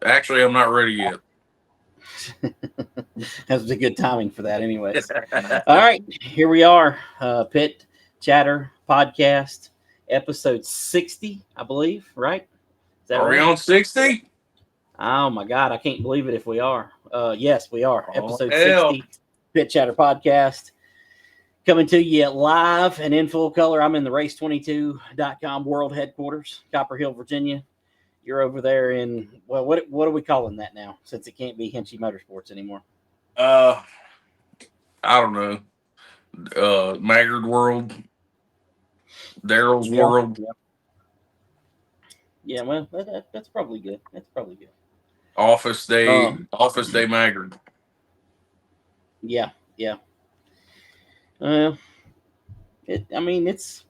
Actually, I'm not ready yet. That was a good timing for that, anyways. All right, here we are, Pit Chatter Podcast, episode 60, I believe. Right? Is that Are we right? on 60? Oh my God, I can't believe it if we are. Yes, we are. Oh, Episode hell. 60, Pit Chatter Podcast. Coming to you live and in full color. I'm in the race22.com world headquarters, Copper Hill, Virginia. You're over there in, well, what are we calling that now, since it can't be Hinchy Motorsports anymore? I don't know. Maggard World. Daryl's Yeah. World. Yeah, well, that's probably good. That's probably good. Office Day. Um, Office Day Maggard. yeah, yeah. Uh, I mean, it's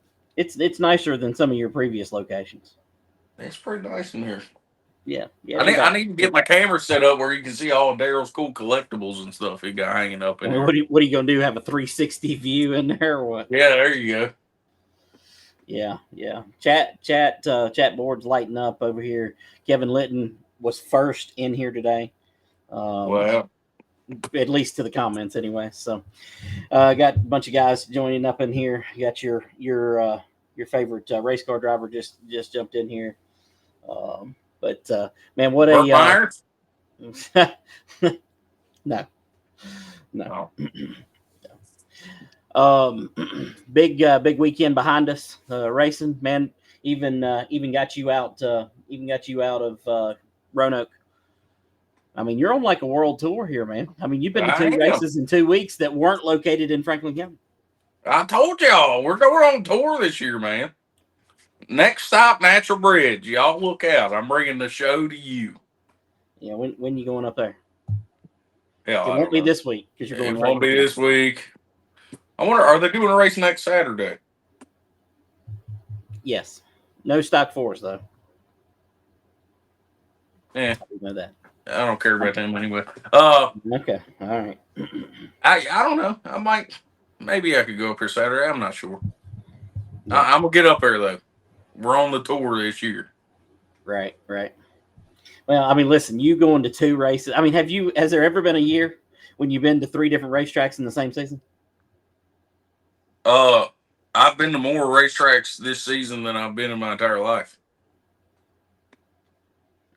nicer than some of your previous locations. It's pretty nice in here. Yeah, yeah. I need to get my camera set up where you can see all of Daryl's cool collectibles and stuff he got hanging up in Well, here. what are you gonna do? Have a 360 view in there or what? Yeah, there you go. Yeah, yeah. Chat board's lighting up over here. Kevin Litton was first in here today. Well, At least to the comments anyway. So got a bunch of guys joining up in here. You got your favorite race car driver just jumped in here. But man, what Burt Myers? no. Oh. Big weekend behind us. Racing, man. Even got you out. Even got you out of Roanoke. I mean, you're on like a world tour here, man. I mean, you've been to I two am. races in 2 weeks that weren't located in Franklin County. I told y'all, we're going on tour this year, man. Next stop, Natural Bridge. Y'all look out. I'm bringing the show to you. Yeah, when you going up there? Hell, It I won't don't be know. this week because you're going. It right won't be now. this week. I wonder, are they doing a race next Saturday? Yes. No stock fours though. Yeah, I didn't know that. I don't care about them anyway. Okay. All right. I don't know. I might, maybe I could go up here Saturday. I'm not sure. Yeah. I'm gonna get up there though. We're on the tour this year. Right. Well, I mean, listen, you going to 2 races. I mean, has there ever been a year when you've been to 3 different racetracks in the same season? I've been to more racetracks this season than I've been in my entire life.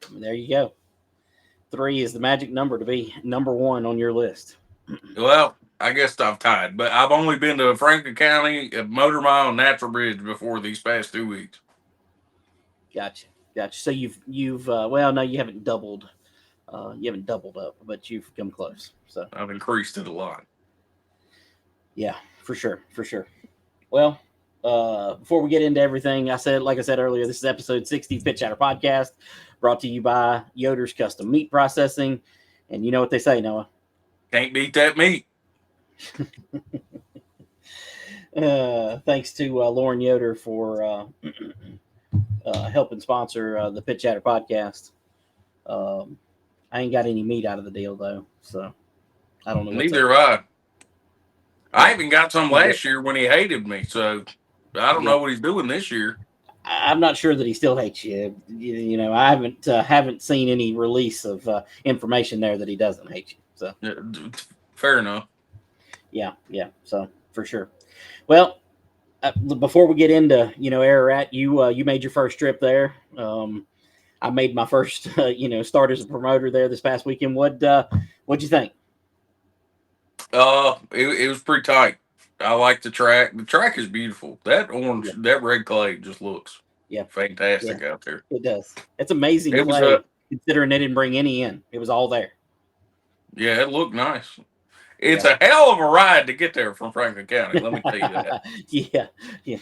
I mean, there you go. 3 is the magic number to be number 1 on your list. Well, I guess I've tied, but I've only been to Franklin County, Motor Mile, and Natural Bridge before these past 2 weeks. Gotcha. So you've well, no, you haven't doubled. You haven't doubled up, but you've come close. So I've increased it a lot. yeah, for sure. Well, before we get into everything, like I said earlier, this is episode 60 Pit Chatter Podcast, brought to you by Yoder's Custom Meat Processing. And you know what they say, Noah? Can't beat that meat. Thanks to Lauren Yoder for helping sponsor the Pit Chatter Podcast. I ain't got any meat out of the deal, though, so I don't know. Neither have I even got some last year when he hated me, so I don't know what he's doing this year. I'm not sure that he still hates you. You know, I haven't seen any release of information there that he doesn't hate you. So fair enough. Yeah. So for sure. Well, before we get into Ararat, you made your first trip there. I made my first start as a promoter there this past weekend. What'd you think? It was pretty tight. I like the track. The track is beautiful. That orange, that red clay just looks fantastic out there. It does. It's amazing It clay, was considering they didn't bring any in. It was all there. Yeah, it looked nice. It's a hell of a ride to get there from Franklin County. Let me tell you that. Yeah.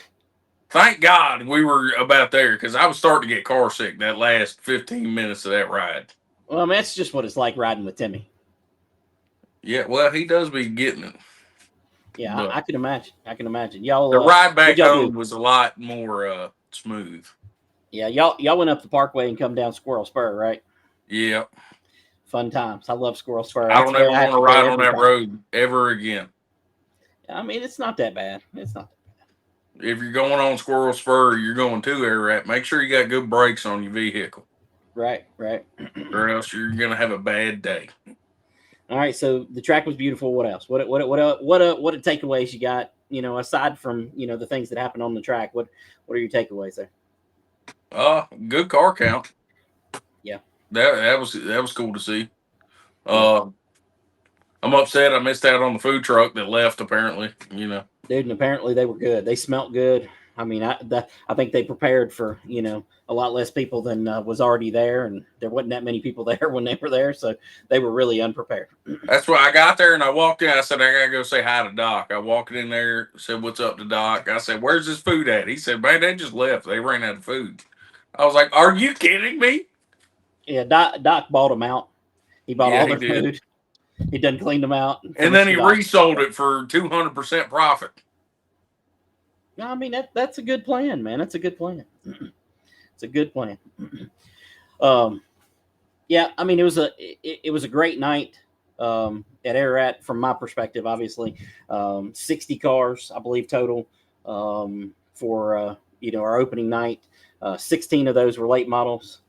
Thank God we were about there because I was starting to get car sick that last 15 minutes of that ride. Well, I mean, that's just what it's like riding with Timmy. Yeah, well, he does be getting it. Yeah, I can imagine. Y'all, the ride back home was a lot more smooth. Yeah, y'all went up the Parkway and come down Squirrel Spur, right? Yeah. Fun times. I love Squirrel Spur. I don't ever want to ride on that road ever again. I mean, it's not that bad. If you're going on Squirrel Spur, you're going to Ararat. Make sure you got good brakes on your vehicle. Right. or else you're gonna have a bad day. All right. So the track was beautiful. What else? What takeaways you got? Aside from the things that happened on the track, what are your takeaways there? Good car count. Yeah. That was cool to see. Yeah. Uh, I'm upset I missed out on the food truck that left. Apparently, Dude, and apparently they were good. They smelt good. I mean, I think they prepared for a lot less people than was already there, and there wasn't that many people there when they were there, so they were really unprepared. that's why I got there and I walked in. I said I gotta go say hi to Doc. I walked in there, said what's up to Doc. I said where's this food at? He said man they just left. They ran out of food. I was like, are you kidding me? Yeah, Doc bought them out. He bought Yeah, all he their did. food. He done cleaned them out and And then finished he it off. resold it for 200% profit. No, I mean that's a good plan, man. That's a good plan. It's a good plan. Um, yeah, I mean it was a great night at Ararat from my perspective. Obviously, 60 cars, I believe, total for our opening night. 16 of those were late models.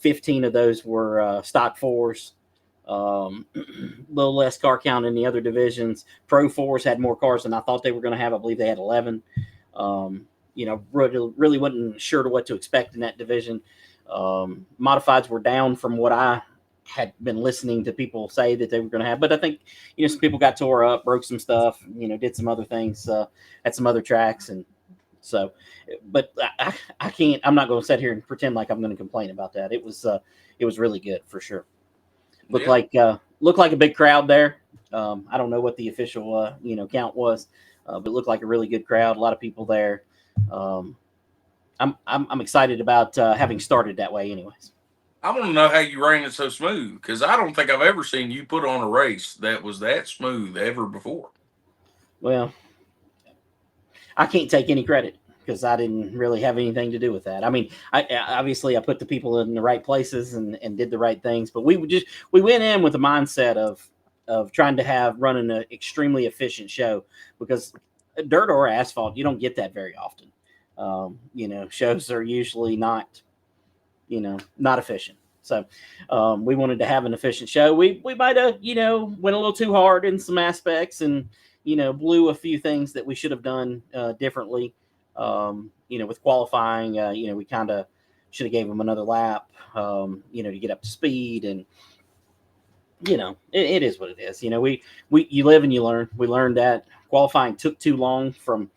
15 of those were stock fours. A little less car count in the other divisions. Pro fours had more cars than I thought they were going to have. I believe they had 11. Really wasn't sure to what to expect in that division. Modifieds were down from what I had been listening to people say that they were going to have, but I think some people got tore up, broke some stuff, did some other things at some other tracks, and so. But I can't. I'm not going to sit here and pretend like I'm going to complain about that. It was really good for sure. Looked Yeah. like a big crowd there. I don't know what the official count was, but it looked like a really good crowd. A lot of people there. Um, I'm excited about having started that way, anyways. I want to know how you ran it so smooth because I don't think I've ever seen you put on a race that was that smooth ever before. Well, I can't take any credit because I didn't really have anything to do with that. I mean, obviously I put the people in the right places and did the right things, but we went in with the mindset of trying to run an extremely efficient show because dirt or asphalt, you don't get that very often. Shows are usually not efficient. So we wanted to have an efficient show. We might have went a little too hard in some aspects and blew a few things that we should have done differently. With qualifying, we kind of should have gave them another lap, to get up to speed. And it is what it is. We you live and you learn. We learned that qualifying took too long from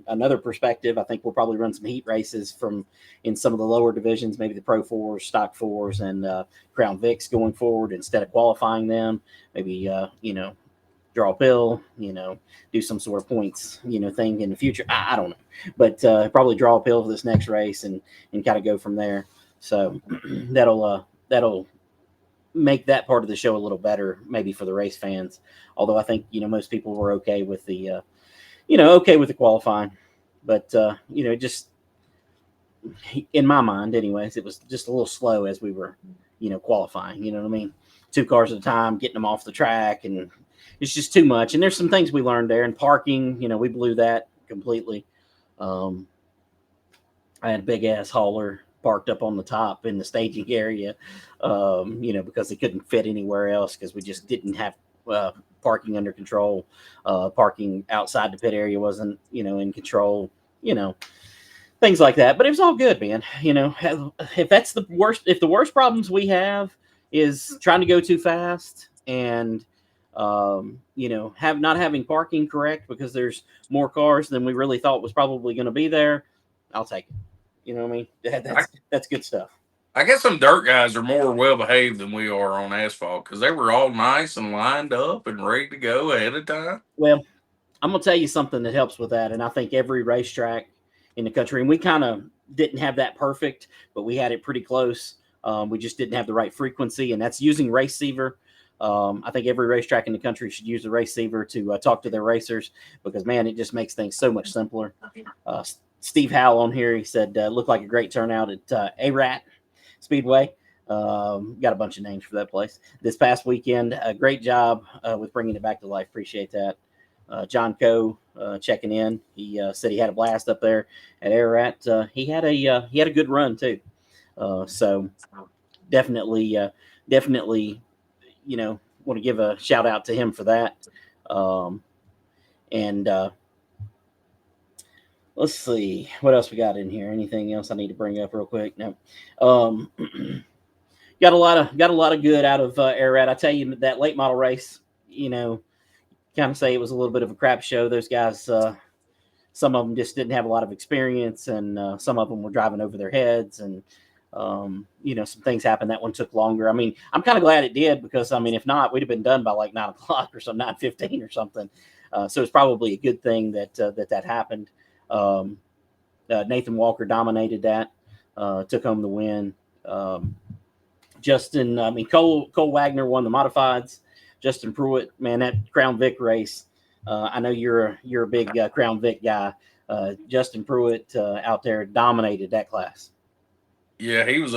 another perspective. I think we'll probably run some heat races in some of the lower divisions, maybe the Pro Fours, Stock Fours, and Crown Vics going forward instead of qualifying them. Maybe draw a pill, do some sort of points, thing in the future. I don't know, but probably draw a pill for this next race and kind of go from there. So that'll make that part of the show a little better, maybe for the race fans. Although I think most people were okay with the qualifying, but just in my mind, anyways, it was just a little slow as we were qualifying. You know what I mean? 2 cars at a time, getting them off the track, and it's just too much. And there's some things we learned there. And parking, we blew that completely. I had a big ass hauler parked up on the top in the staging area, because they couldn't fit anywhere else because we just didn't have parking under control. Parking outside the pit area wasn't, in control, things like that. But it was all good, man. If that's if the worst problems we have is trying to go too fast and not having parking correct because there's more cars than we really thought was probably going to be there, I'll take it. You know what I mean? That's good stuff. I guess some dirt guys are more well behaved than we are on asphalt because they were all nice and lined up and ready to go ahead of time. Well, I'm gonna tell you something that helps with that, and I think every racetrack in the country, and we kind of didn't have that perfect, but we had it pretty close. We just didn't have the right frequency, and that's using Raceiver. I think every racetrack in the country should use the Raceiver to talk to their racers because, man, it just makes things so much simpler. Steve Howell on here, he said, looked like a great turnout at Ararat Speedway. Got a bunch of names for that place. This past weekend, a great job with bringing it back to life. Appreciate that. John Coe checking in. He said he had a blast up there at Ararat. He had a good run too. So definitely, definitely, want to give a shout out to him for that. And let's see what else we got in here. Anything else I need to bring up real quick? No. Um, got a lot of good out of Ararat. I tell you that late model race, kind of say it was a little bit of a crap show. Those guys, some of them just didn't have a lot of experience, and some of them were driving over their heads, and some things happened. That one took longer. I mean, I'm kind of glad it did, because I mean, if not, we'd have been done by like 9 o'clock or some 9:15 or something. So it's probably a good thing that happened. Nathan Walker dominated that, took home the win. Cole Wagner won the modifieds. Justin Pruitt, man, that Crown Vic race. I know you're a big Crown Vic guy. Justin Pruitt out there dominated that class. Yeah, he was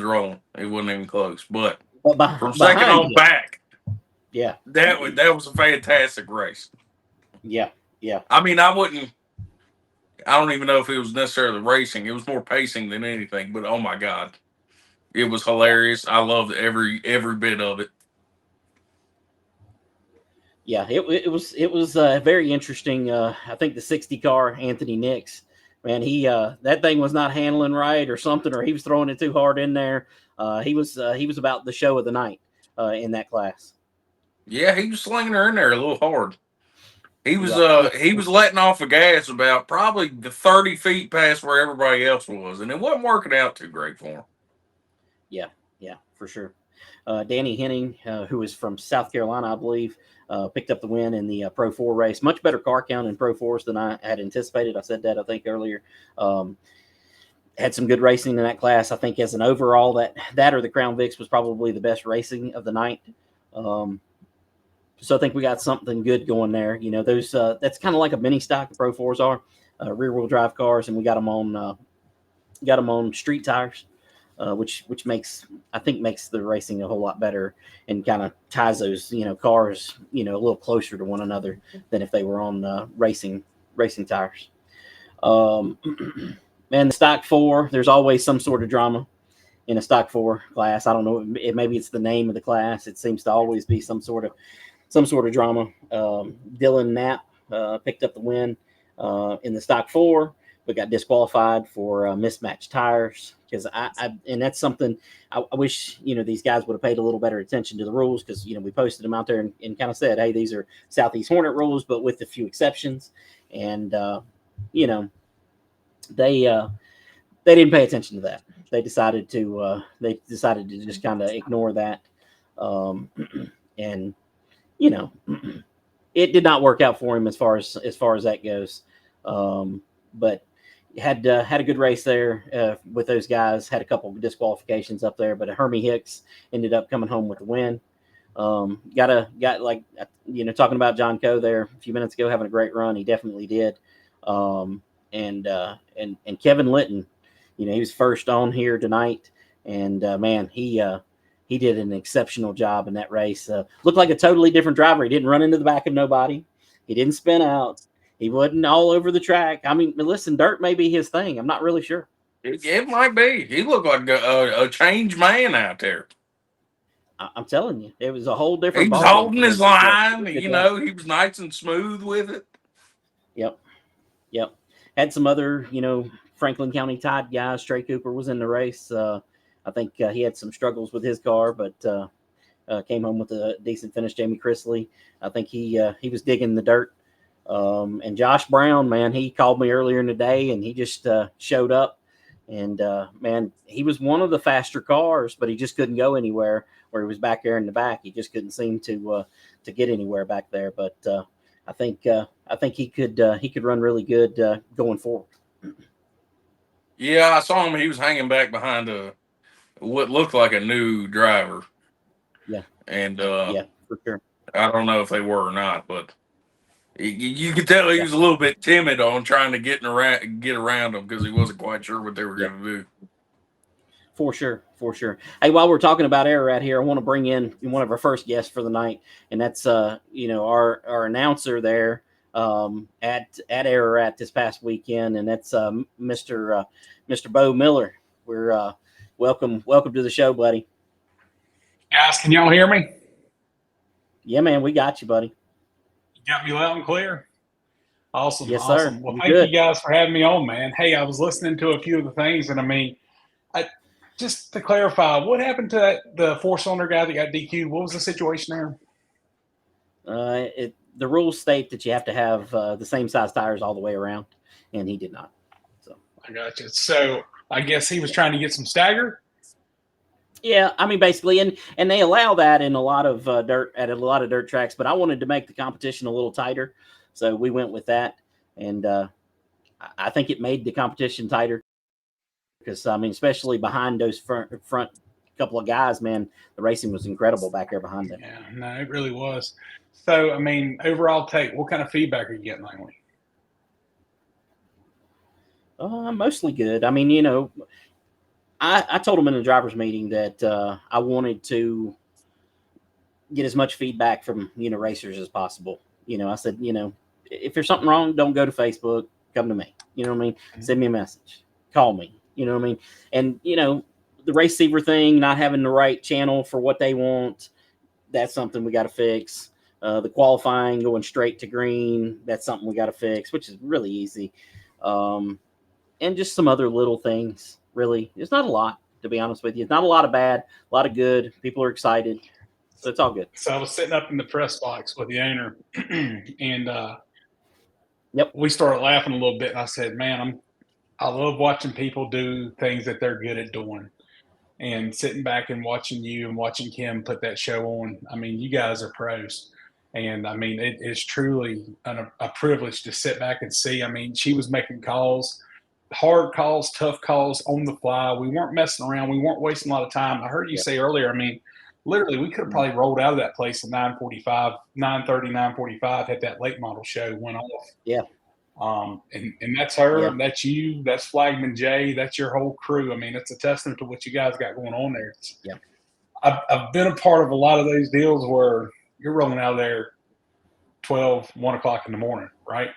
rolling. It wasn't even close. But from second behind on him, back, yeah, that was a fantastic race. yeah. I mean, I don't even know if it was necessarily racing. It was more pacing than anything. But oh my god, it was hilarious. I loved every bit of it. Yeah, it was very interesting. I think the 60 car Anthony Nix, man, he that thing was not handling right or something, or he was throwing it too hard in there. He was about the show of the night in that class. Yeah, he was slinging her in there a little hard. He was Yep. he was letting off the gas about probably the 30 feet past where everybody else was, and it wasn't working out too great for him. Yeah, for sure. Danny Henning, who is from South Carolina, I believe, picked up the win in the Pro 4 race. Much better car count in Pro 4s than I had anticipated. I said that, I think, earlier. Had some good racing in that class. I think as an overall, that or the Crown Vics was probably the best racing of the night. So I think we got something good going there. Those that's kind of like a mini stock the Pro 4s are, rear wheel drive cars, and we got them on street tires. Which makes the racing a whole lot better, and kind of ties those cars a little closer to one another than if they were on racing tires. And the stock 4, there's always some sort of drama in a stock 4 class. I don't know, maybe it's the name of the class. It seems to always be some sort of drama. Dylan Knapp picked up the win in the stock 4, but got disqualified for mismatched tires, because and that's something I wish these guys would have paid a little better attention to the rules, because we posted them out there and kind of said, hey, these are Southeast Hornet rules, but with a few exceptions, and they didn't pay attention to that. They decided to just kind of ignore that, and it did not work out for him as far as that goes. But had a good race there with those guys. Had a couple of disqualifications up there, but Hermie Hicks ended up coming home with the win. Got talking about John Coe there a few minutes ago, having a great run. He definitely did. And Kevin Litton, he was first on here tonight, and man, he did an exceptional job in that race. Looked like a totally different driver. He didn't run into the back of nobody. He didn't spin out. He wasn't all over the track. I mean, listen, dirt may be his thing. I'm not really sure. It might be. He looked like a changed man out there. I'm telling you, it was a whole different He was ballgame. holding his line. He was nice and smooth with it. Yep. Had some other, Franklin County Tide guys. Trey Cooper was in the race. I think he had some struggles with his car, but came home with a decent finish. Jamie Chrisley, I think he was digging the dirt. And Josh Brown, man, he called me earlier in the day, and he just showed up. And man, he was one of the faster cars, but he just couldn't go anywhere. Where he was back there in the back, he just couldn't seem to get anywhere back there. But I think he could run really good going forward. Yeah, I saw him. He was hanging back behind what looked like a new driver. Yeah, and yeah, for sure. I don't know if they were or not, but you could tell he was a little bit timid on trying to get around them, because he wasn't quite sure what they were going to do. For sure. Hey, while we're talking about Ararat here, I want to bring in one of our first guests for the night, and that's our announcer there at Ararat this past weekend, and that's Mr. Bo Miller. We're welcome to the show, buddy. Guys, can y'all hear me? Yeah, man, we got you, buddy. You got me loud and clear? Awesome. Yes, awesome. sir. Well, You're thank good. you guys for having me on, man. Hey, I was listening to a few of the things, and I mean, just to clarify, what happened to the four-cylinder guy that got DQ'd? What was the situation there? The rules state that you have to have the same size tires all the way around, and he did not. So I got you. So I guess he was trying to get some stagger. yeah, I mean, basically, and they allow that in a lot of dirt tracks, but I wanted to make the competition a little tighter, so we went with that, and I think it made the competition tighter because I mean, especially behind those front couple of guys, man, the racing was incredible back there behind them. Yeah, no, it really was. So, I mean, overall take, what kind of feedback are you getting lately? Mostly good. I mean, you know, I told them in the driver's meeting that I wanted to get as much feedback from, you know, racers as possible. You know, I said, you know, if there's something wrong, don't go to Facebook, come to me. You know what I mean? Mm-hmm. Send me a message, call me. You know what I mean? And, you know, the receiver thing, not having the right channel for what they want, that's something we got to fix. The qualifying going straight to green, that's something we got to fix, which is really easy. And just some other little things, really. It's not a lot, to be honest with you. It's not a lot of bad, a lot of good. People are excited. So it's all good. So I was sitting up in the press box with the owner, and yep, we started laughing a little bit. And I said, man, I love watching people do things that they're good at doing. And sitting back and watching you and watching Kim put that show on, I mean, you guys are pros. And, I mean, it is truly a privilege to sit back and see. I mean, she was making calls, hard calls, tough calls on the fly. We weren't messing around. We weren't wasting a lot of time. I heard you say earlier, I mean, literally, we could have probably rolled out of that place at 9:30, 9:45, had that late model show went off. Yeah. And that's her, that's you, that's Flagman Jay, that's your whole crew. I mean, it's a testament to what you guys got going on there. I've been a part of a lot of those deals where you're rolling out of there 1 o'clock in the morning, right?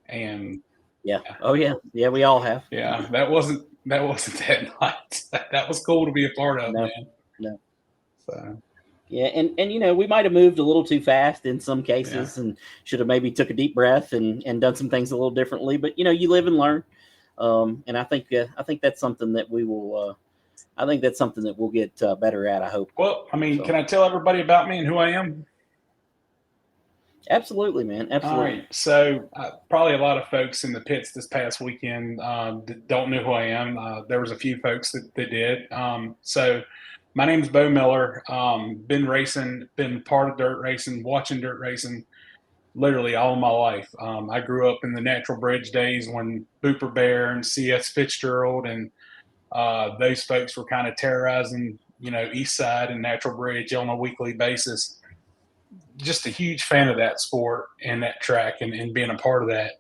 And yeah, we all have. Yeah, that wasn't that night. That was cool to be a part of, man. No. So. Yeah, and you know, we might have moved a little too fast in some cases and should have maybe took a deep breath and done some things a little differently. But you know, you live and learn. And I think that's something that we will. I think that's something that we'll get better at. I hope. Well, I mean, can I tell everybody about me and who I am? Absolutely, man. Absolutely. All right. So probably a lot of folks in the pits this past weekend don't know who I am. There was a few folks that did. So. My name is Bo Miller. Been racing, been part of dirt racing, watching dirt racing literally all my life. I grew up in the Natural Bridge days when Booper Bear and C.S. Fitzgerald and those folks were kind of terrorizing, you know, East Side and Natural Bridge on a weekly basis. Just a huge fan of that sport and that track and being a part of that.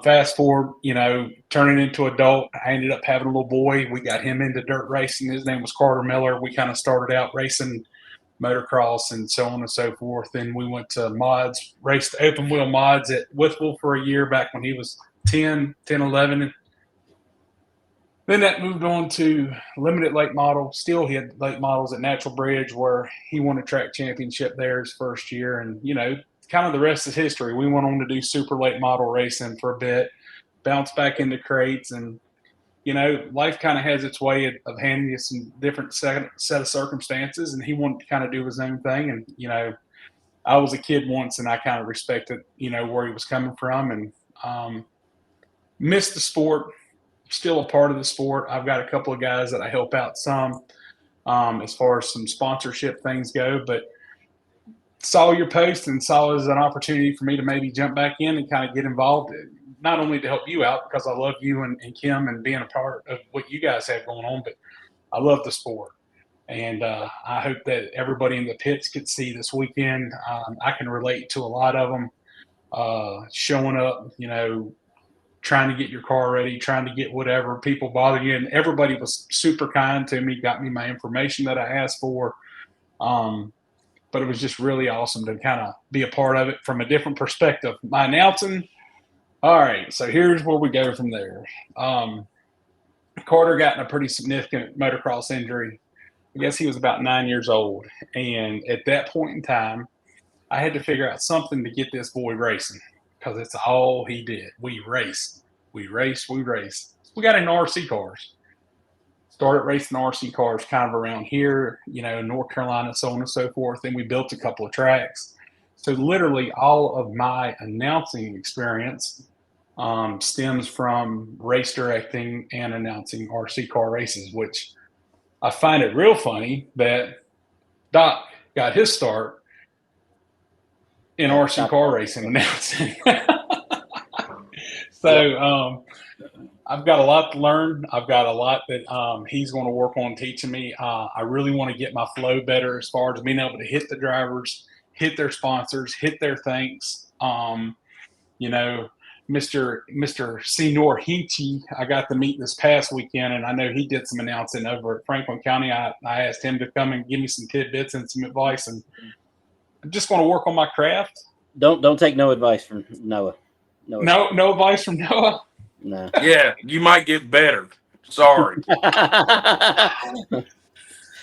Fast forward, you know, turning into adult, I ended up having a little boy. We got him into dirt racing. His name was Carter Miller. We kind of started out racing motocross and so on and so forth. Then we went to mods, raced open wheel mods at Withville for a year back when he was 10, 11. Then that moved on to limited late model. Still, he had late models at Natural Bridge where he won a track championship there his first year. And, you know, kind of the rest is history. We went on to do super late model racing for a bit, bounced back into crates, and you know, life kind of has its way of handing you some different set of circumstances, and he wanted to kind of do his own thing. And you know, I was a kid once, and I kind of respected, you know, where he was coming from, and missed the sport. Still a part of the sport. I've got a couple of guys that I help out some as far as some sponsorship things go, but saw your post and saw it as an opportunity for me to maybe jump back in and kind of get involved, not only to help you out because I love you and Kim and being a part of what you guys have going on, but I love the sport. And I hope that everybody in the pits could see this weekend. I can relate to a lot of them showing up, you know, trying to get your car ready, trying to get whatever, people bother you. And everybody was super kind to me, got me my information that I asked for. But it was just really awesome to kind of be a part of it from a different perspective. My announcing, all right, so here's where we go from there. Carter got in a pretty significant motocross injury. I guess he was about 9 years old. And at that point in time, I had to figure out something to get this boy racing because it's all he did. We race. We race. We race. We got into RC cars. Started racing RC cars kind of around here, North Carolina, so on and so forth. Then we built a couple of tracks. So literally all of my announcing experience stems from race directing and announcing RC car races, which I find it real funny that Doc got his start in RC car racing announcing. So I've got a lot to learn. I've got a lot that he's going to work on teaching me. I really want to get my flow better as far as being able to hit the drivers, hit their sponsors, hit their thanks. Mr. Senor Hinchy, I got to meet this past weekend, and I know he did some announcing over at Franklin County. I asked him to come and give me some tidbits and some advice, and I'm just going to work on my craft. Don't take no advice from Noah. No advice from Noah? No. Yeah, you might get better. Sorry.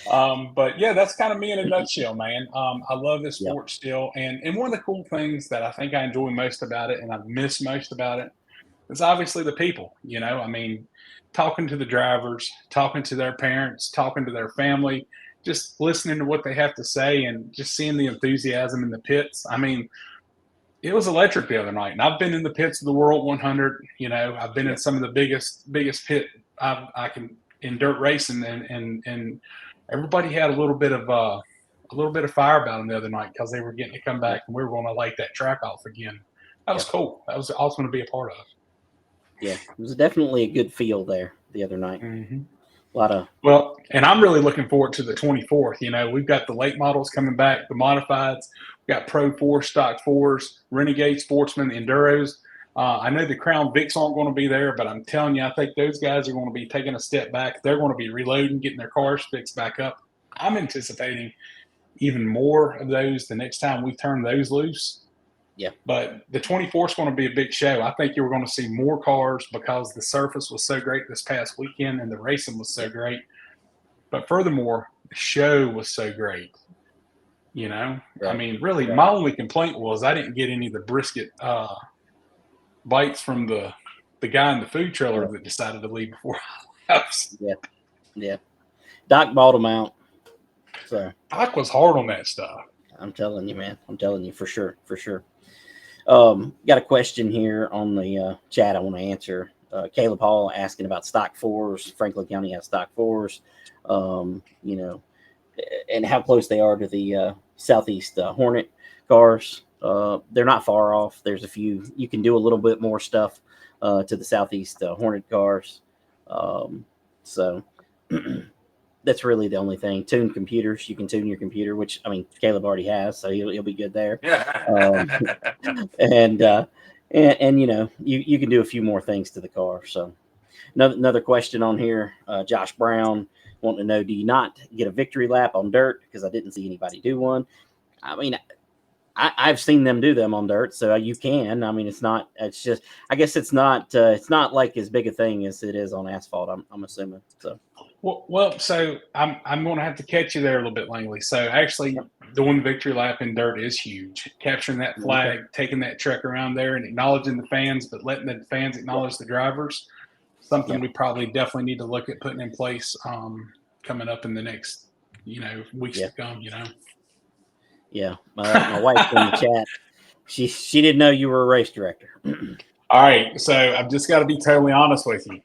But yeah, that's kind of me in a nutshell, man. I love this sport still. And one of the cool things that I think I enjoy most about it and I miss most about it is obviously the people, talking to the drivers, talking to their parents, talking to their family, just listening to what they have to say and just seeing the enthusiasm in the pits. I mean, it was electric the other night, and I've been in the pits of the World 100. I've been in some of the biggest pit I can in dirt racing, and everybody had a little bit of fire about them the other night because they were getting to come back, and we were going to light that track off again. That was cool. That was awesome to be a part of. Yeah, it was definitely a good feel there the other night. Mm-hmm. Well, and I'm really looking forward to the 24th. We've got the late models coming back, the modifieds. We've got Pro 4, Stock 4s, Renegade, Sportsman, Enduros. I know the Crown Vics aren't going to be there, but I'm telling you, I think those guys are going to be taking a step back. They're going to be reloading, getting their cars fixed back up. I'm anticipating even more of those the next time we turn those loose. Yeah. But the 24th is going to be a big show. I think you're going to see more cars because the surface was so great this past weekend and the racing was so great. But furthermore, the show was so great. Right. I mean, really, my only complaint was I didn't get any of the brisket bites from the guy in the food trailer that decided to leave before I left. Yeah. Doc bought them out. So Doc was hard on that stuff. I'm telling you, man. I'm telling you for sure. Got a question here on the chat I want to answer. Caleb Hall asking about stock 4s. Franklin County has stock 4s. And how close they are to the Southeast Hornet cars. They're not far off. There's a few. You can do a little bit more stuff to the Southeast Hornet cars. So that's really the only thing. Tune computers. You can tune your computer, which, I mean, Caleb already has, so he'll be good there. And you can do a few more things to the car. So another question on here, Josh Brown wanting to know, do you not get a victory lap on dirt? Because I didn't see anybody do one. I mean, I've seen them do them on dirt, so you can. I mean, it's not like as big a thing as it is on asphalt. I'm assuming. So. Well, so I'm going to have to catch you there a little bit, Langley. So actually, doing the victory lap in dirt is huge. Capturing that flag, taking that trek around there, and acknowledging the fans, but letting the fans acknowledge the drivers. Something we probably definitely need to look at putting in place coming up in the next, weeks to come. Yeah, my wife's in the chat. She didn't know you were a race director. All right, so I've just got to be totally honest with you.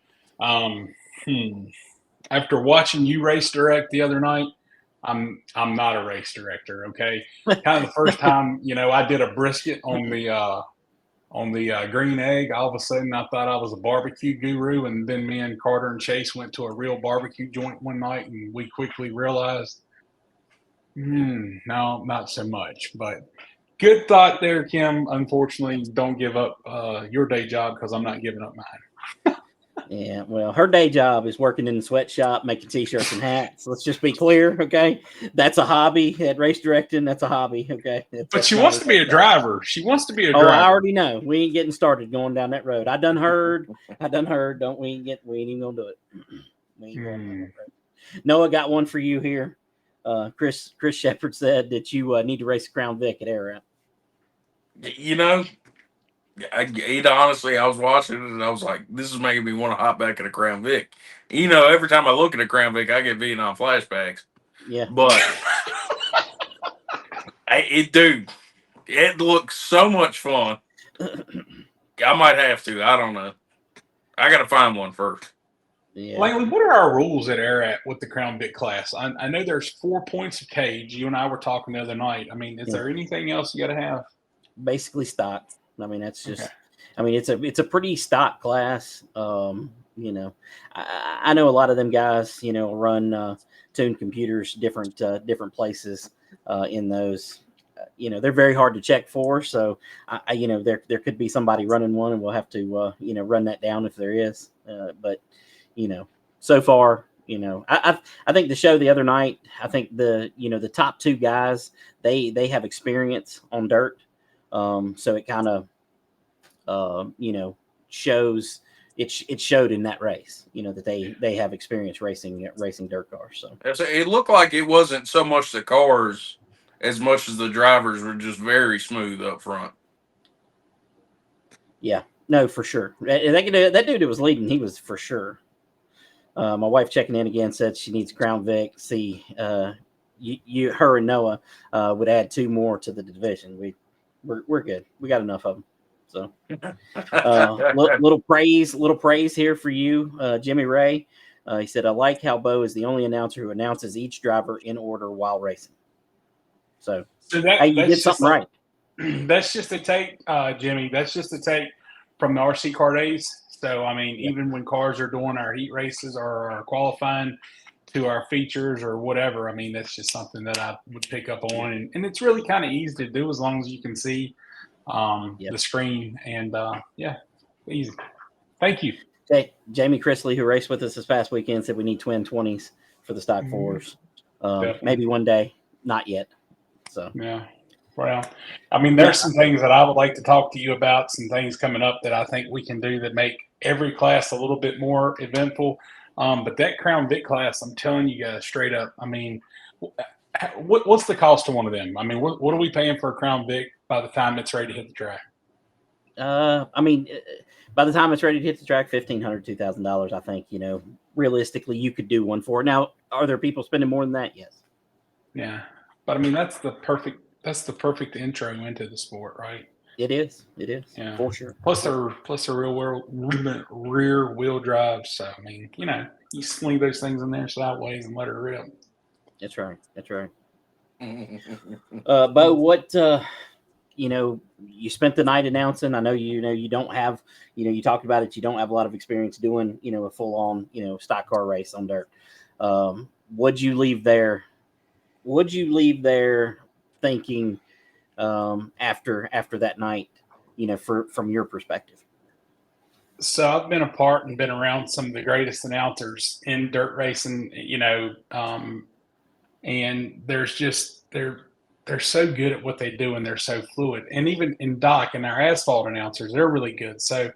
After watching you race direct the other night, I'm not a race director. Okay, kind of the first time I did a brisket on the green egg. All of a sudden, I thought I was a barbecue guru, and then me and Carter and Chase went to a real barbecue joint one night, and we quickly realized, no, not so much. But good thought there, Kim. Unfortunately, don't give up your day job because I'm not giving up mine. Yeah, well, her day job is working in the sweatshop, making T-shirts and hats. Let's just be clear, okay? That's a hobby at race directing. That's a hobby, okay? But she wants to be a driver. She wants to be a Oh, driver. I already know. We ain't getting started going down that road. I done heard. Don't we ain't even gonna do it. We ain't going down that road. Noah got one for you here. Chris Shepard said that you need to race a Crown Vic at Ararat. You know, honestly, I was watching it and I was like, this is making me want to hop back at a Crown Vic. You know, every time I look at a Crown Vic, I get Vietnam flashbacks. Yeah. But, dude, it looks so much fun. I might have to. I don't know. I got to find one first. Yeah. Langley, what are our rules at Ararat with the Crown Vic class? I know there's 4 points of cage. You and I were talking the other night. I mean, is there anything else you got to have? Basically stock. I mean, that's just. Okay. I mean, it's a pretty stock class. You know, I know a lot of them guys. You know, run tuned computers different places in those. You know, they're very hard to check for. So, you know, there could be somebody running one, and we'll have to you know, run that down if there is. But you know, so far, you know, I think the show the other night. I think the top two guys they have experience on dirt. So it kind of, you know, shows it showed in that race, you know, that they have experience racing dirt cars. So it looked like it wasn't so much the cars as much as the drivers were just very smooth up front. Yeah, no, for sure. That dude that was leading, he was for sure. My wife checking in again said she needs Crown Vic. See, her and Noah would add 2 more to the division. We're good. We got enough of them. So, little praise here for you, Jimmy Ray. He said, "I like how Bo is the only announcer who announces each driver in order while racing." So hey, you did something right. That's just a take, Jimmy. That's just a take from the RC car days. So I mean, even when cars are doing our heat races or our qualifying to our features or whatever, I mean, that's just something that I would pick up on, and it's really kind of easy to do as long as you can see the screen, and easy. Thank you. Jamie Chrisley, who raced with us this past weekend, said we need twin 20s for the stock 4s. Maybe one day, not yet. So yeah. Well, I mean, there's some things that I would like to talk to you about, some things coming up that I think we can do that make every class a little bit more eventful. But that Crown Vic class, I'm telling you guys straight up, I mean, what's the cost of one of them? I mean, what are we paying for a Crown Vic by the time it's ready to hit the track? I mean, by the time it's ready to hit the track, $1,500, $2,000. I think, you know, realistically, you could do one for it. Now, are there people spending more than that? Yes. Yeah, but I mean, that's the perfect intro into the sport, right? It is. Yeah, for sure. Plus they're rear wheel drive. So I mean, you know, you sling those things in there sideways and let her rip. That's right. Bo, what you know, you spent the night announcing. I know you don't have, you know, you talked about it. You don't have a lot of experience doing, you know, a full on, you know, stock car race on dirt. Would you leave there thinking after that night, you know, from your perspective? So I've been a part and been around some of the greatest announcers in dirt racing, you know, and they're so good at what they do, and they're so fluid. And even in dock and our asphalt announcers, they're really good. So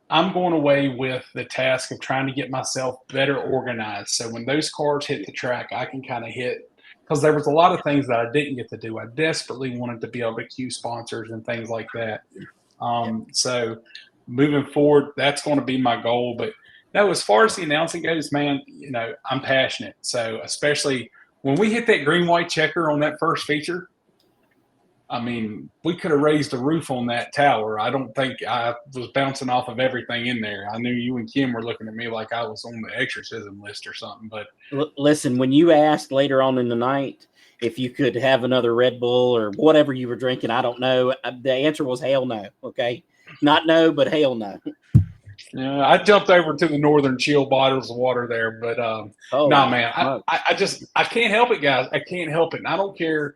I'm going away with the task of trying to get myself better organized. So when those cars hit the track, I can kind of hit, because there was a lot of things that I didn't get to do. I desperately wanted to be able to cue sponsors and things like that. So moving forward, that's going to be my goal. But no, as far as the announcing goes, man, you know, I'm passionate. So especially when we hit that green-white checker on that first feature, I mean, we could have raised the roof on that tower. I don't think I was bouncing off of everything in there. I knew you and Kim were looking at me like I was on the exorcism list or something. But listen, when you asked later on in the night if you could have another Red Bull or whatever you were drinking, I don't know. The answer was hell no. Okay, not no, but hell no. Yeah, I jumped over to the Northern Chill bottles of water there, but man, I can't help it, guys. I can't help it. And I don't care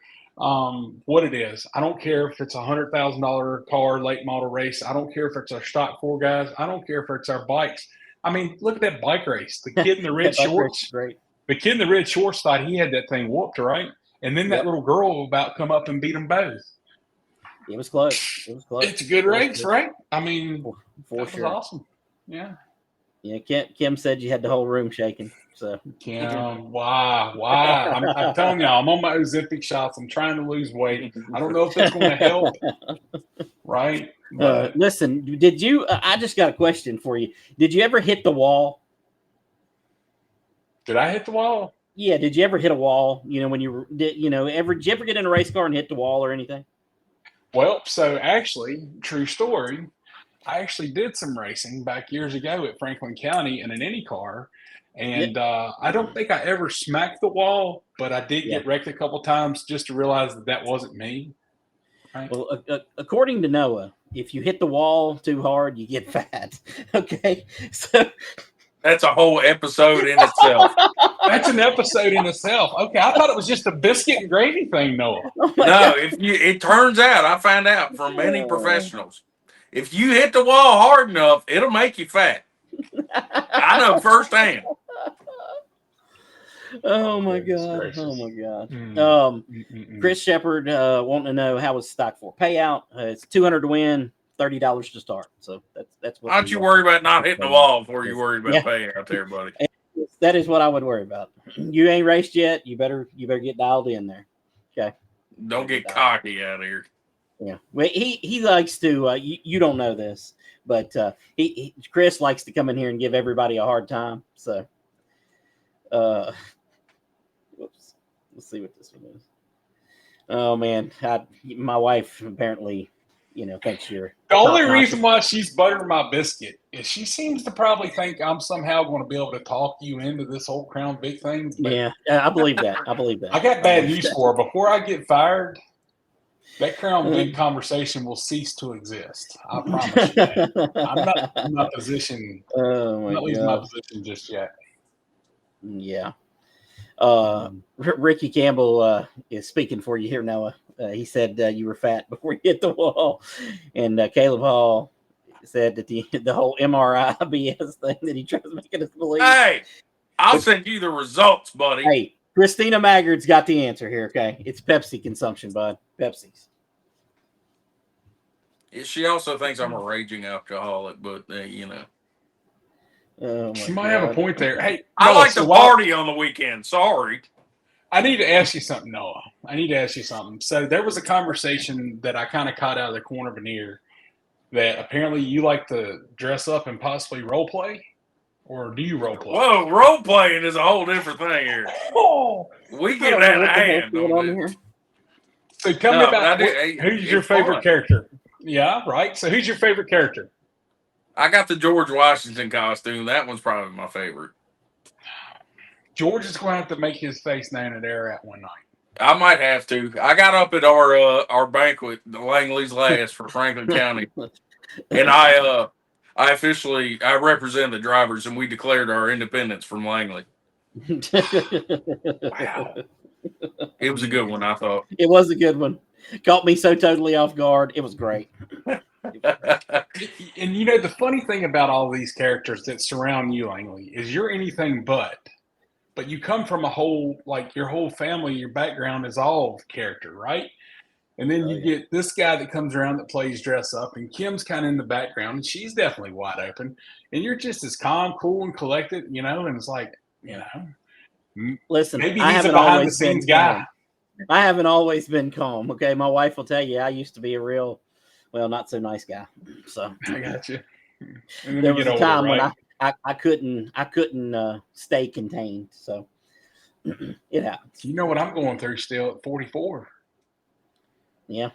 what it is. I don't care if it's $100,000 car late model race. I don't care if it's our stock 4 guys. I don't care if it's our bikes. I mean, look at that bike race. The kid in the red That bike race shorts. is great. The kid in the red shorts thought he had that thing whooped, right? And then that Yep. little girl about come up and beat them both. It was close. It was close. It's a good race, right? I mean, for that sure. was awesome. Yeah. Yeah, Kim said you had the whole room shaking. So Kim, why? I'm telling y'all, I'm on my Ozempic shots. I'm trying to lose weight. I don't know if it's going to help, right? But listen, did you? I just got a question for you. Did you ever hit the wall? did I hit the wall? Yeah, did you ever hit a wall? You know, when you did, you know, did you ever get in a race car and hit the wall or anything? Well, so actually, true story. I actually did some racing back years ago at Franklin County in an Indy car. And I don't think I ever smacked the wall, but I did get wrecked a couple times just to realize that wasn't me. Right? Well, according to Noah, if you hit the wall too hard, you get fat. Okay, so that's a whole episode in itself. That's an episode in itself. Okay, I thought it was just a biscuit and gravy thing, Noah. Oh no, it turns out, I found out from many professionals, if you hit the wall hard enough, it'll make you fat. I know firsthand. Oh my god! Oh my god! Chris Shepard wanting to know how was stock for payout. It's $200 to win, $30 to start. So that's what. Why don't you worry about not hitting the wall before you worry about payout there, buddy? That is what I would worry about. You ain't raced yet. You better get dialed in there. Okay. Don't get cocky out of here. Yeah. Well, he likes to. You don't know this, but Chris likes to come in here and give everybody a hard time. So. Whoops. Let's see what this one is. Oh man, my wife apparently, thinks you're. The only reason why she's buttering my biscuit is she seems to probably think I'm somehow going to be able to talk you into this whole Crown Vic thing. Yeah, I believe that. I got bad news for her. Before I get fired, that Crown Vic conversation will cease to exist. I promise you that. I'm not in my position. I'm not losing my position just yet. Yeah. Ricky Campbell is speaking for you here, Noah. He said you were fat before you hit the wall, and Caleb Hall said that the whole MRI BS thing that he tries to make us believe. Hey, I'll send you the results, buddy. Hey, Christina Maggard's got the answer here. Okay, it's Pepsi consumption, bud. Pepsi's. She also thinks I'm a raging alcoholic, but Oh she might have a point there. Hey, I like to party on the weekend. Sorry. I need to ask you something, Noah. So there was a conversation that I kind of caught out of the corner of an ear that apparently you like to dress up and possibly role play, or do you role play? Whoa, role playing is a whole different thing here. Oh, we get out of hand on here. So tell me about who's your favorite character? Yeah, right. So who's your favorite character? I got the George Washington costume. That one's probably my favorite. George is going to have to make his face known at Ararat one night. I might have to. I got up at our banquet, the Langley's Last for Franklin County, and I officially represent the drivers, and we declared our independence from Langley. Wow, it was a good one. I thought it was a good one. Caught me so totally off guard. It was great. And the funny thing about all these characters that surround you, Langley, is you're anything but you come from your whole family, your background is all character, right? And then you get this guy that comes around that plays dress up, and Kim's kind of in the background, and she's definitely wide open, and you're just as calm, cool, and collected, and it's like, listen, maybe he's a behind the scenes guy. I haven't always been calm. Okay, my wife will tell you I used to be a real, not so nice guy. So I got you. There was a time when I couldn't stay contained. So it happens. You know what I'm going through still at 44. Yeah.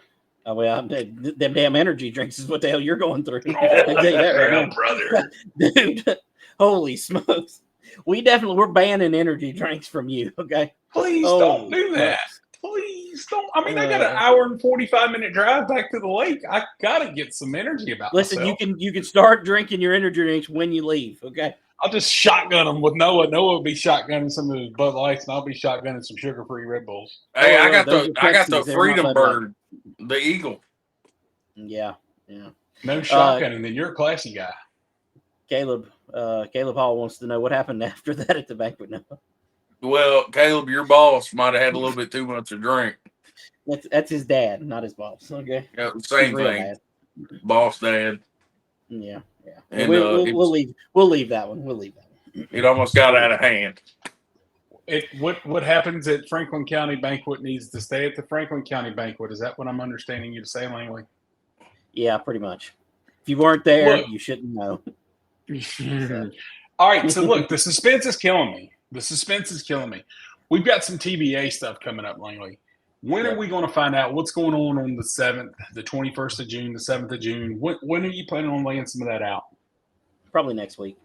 Oh, well, them damn energy drinks is what the hell you're going through. Brother. Dude, holy smokes. We're banning energy drinks from you. Okay. Please don't do that. Please don't. I mean, I got an hour and 45-minute drive back to the lake. I gotta get some energy about myself. Listen, you can start drinking your energy drinks when you leave. Okay. I'll just shotgun them with Noah. Noah will be shotgunning some of his Bud Lights, and I'll be shotgunning some sugar-free Red Bulls. Hey, I got the Freedom Bird, the Eagle. Yeah. No shotgunning. Then you're a classy guy. Caleb Caleb Hall wants to know what happened after that at the banquet. No, Well, Caleb, your boss might have had a little bit too much to drink. that's his dad, not his boss. Okay, Yeah, His same real thing. dad. Boss dad. Yeah, yeah. And We'll leave that one. We'll leave that one. it almost got out of hand. What happens at Franklin County Banquet needs to stay at the Franklin County Banquet. Is that what I'm understanding you to say, Langley? Yeah, pretty much. If you weren't there, Look. you shouldn't know. All right, so look, the suspense is killing me. We've got some TBA stuff coming up, Langley. When are we going to find out what's going on the 7th, the 21st of June, the 7th of June? When are you planning on laying some of that out? Probably next week.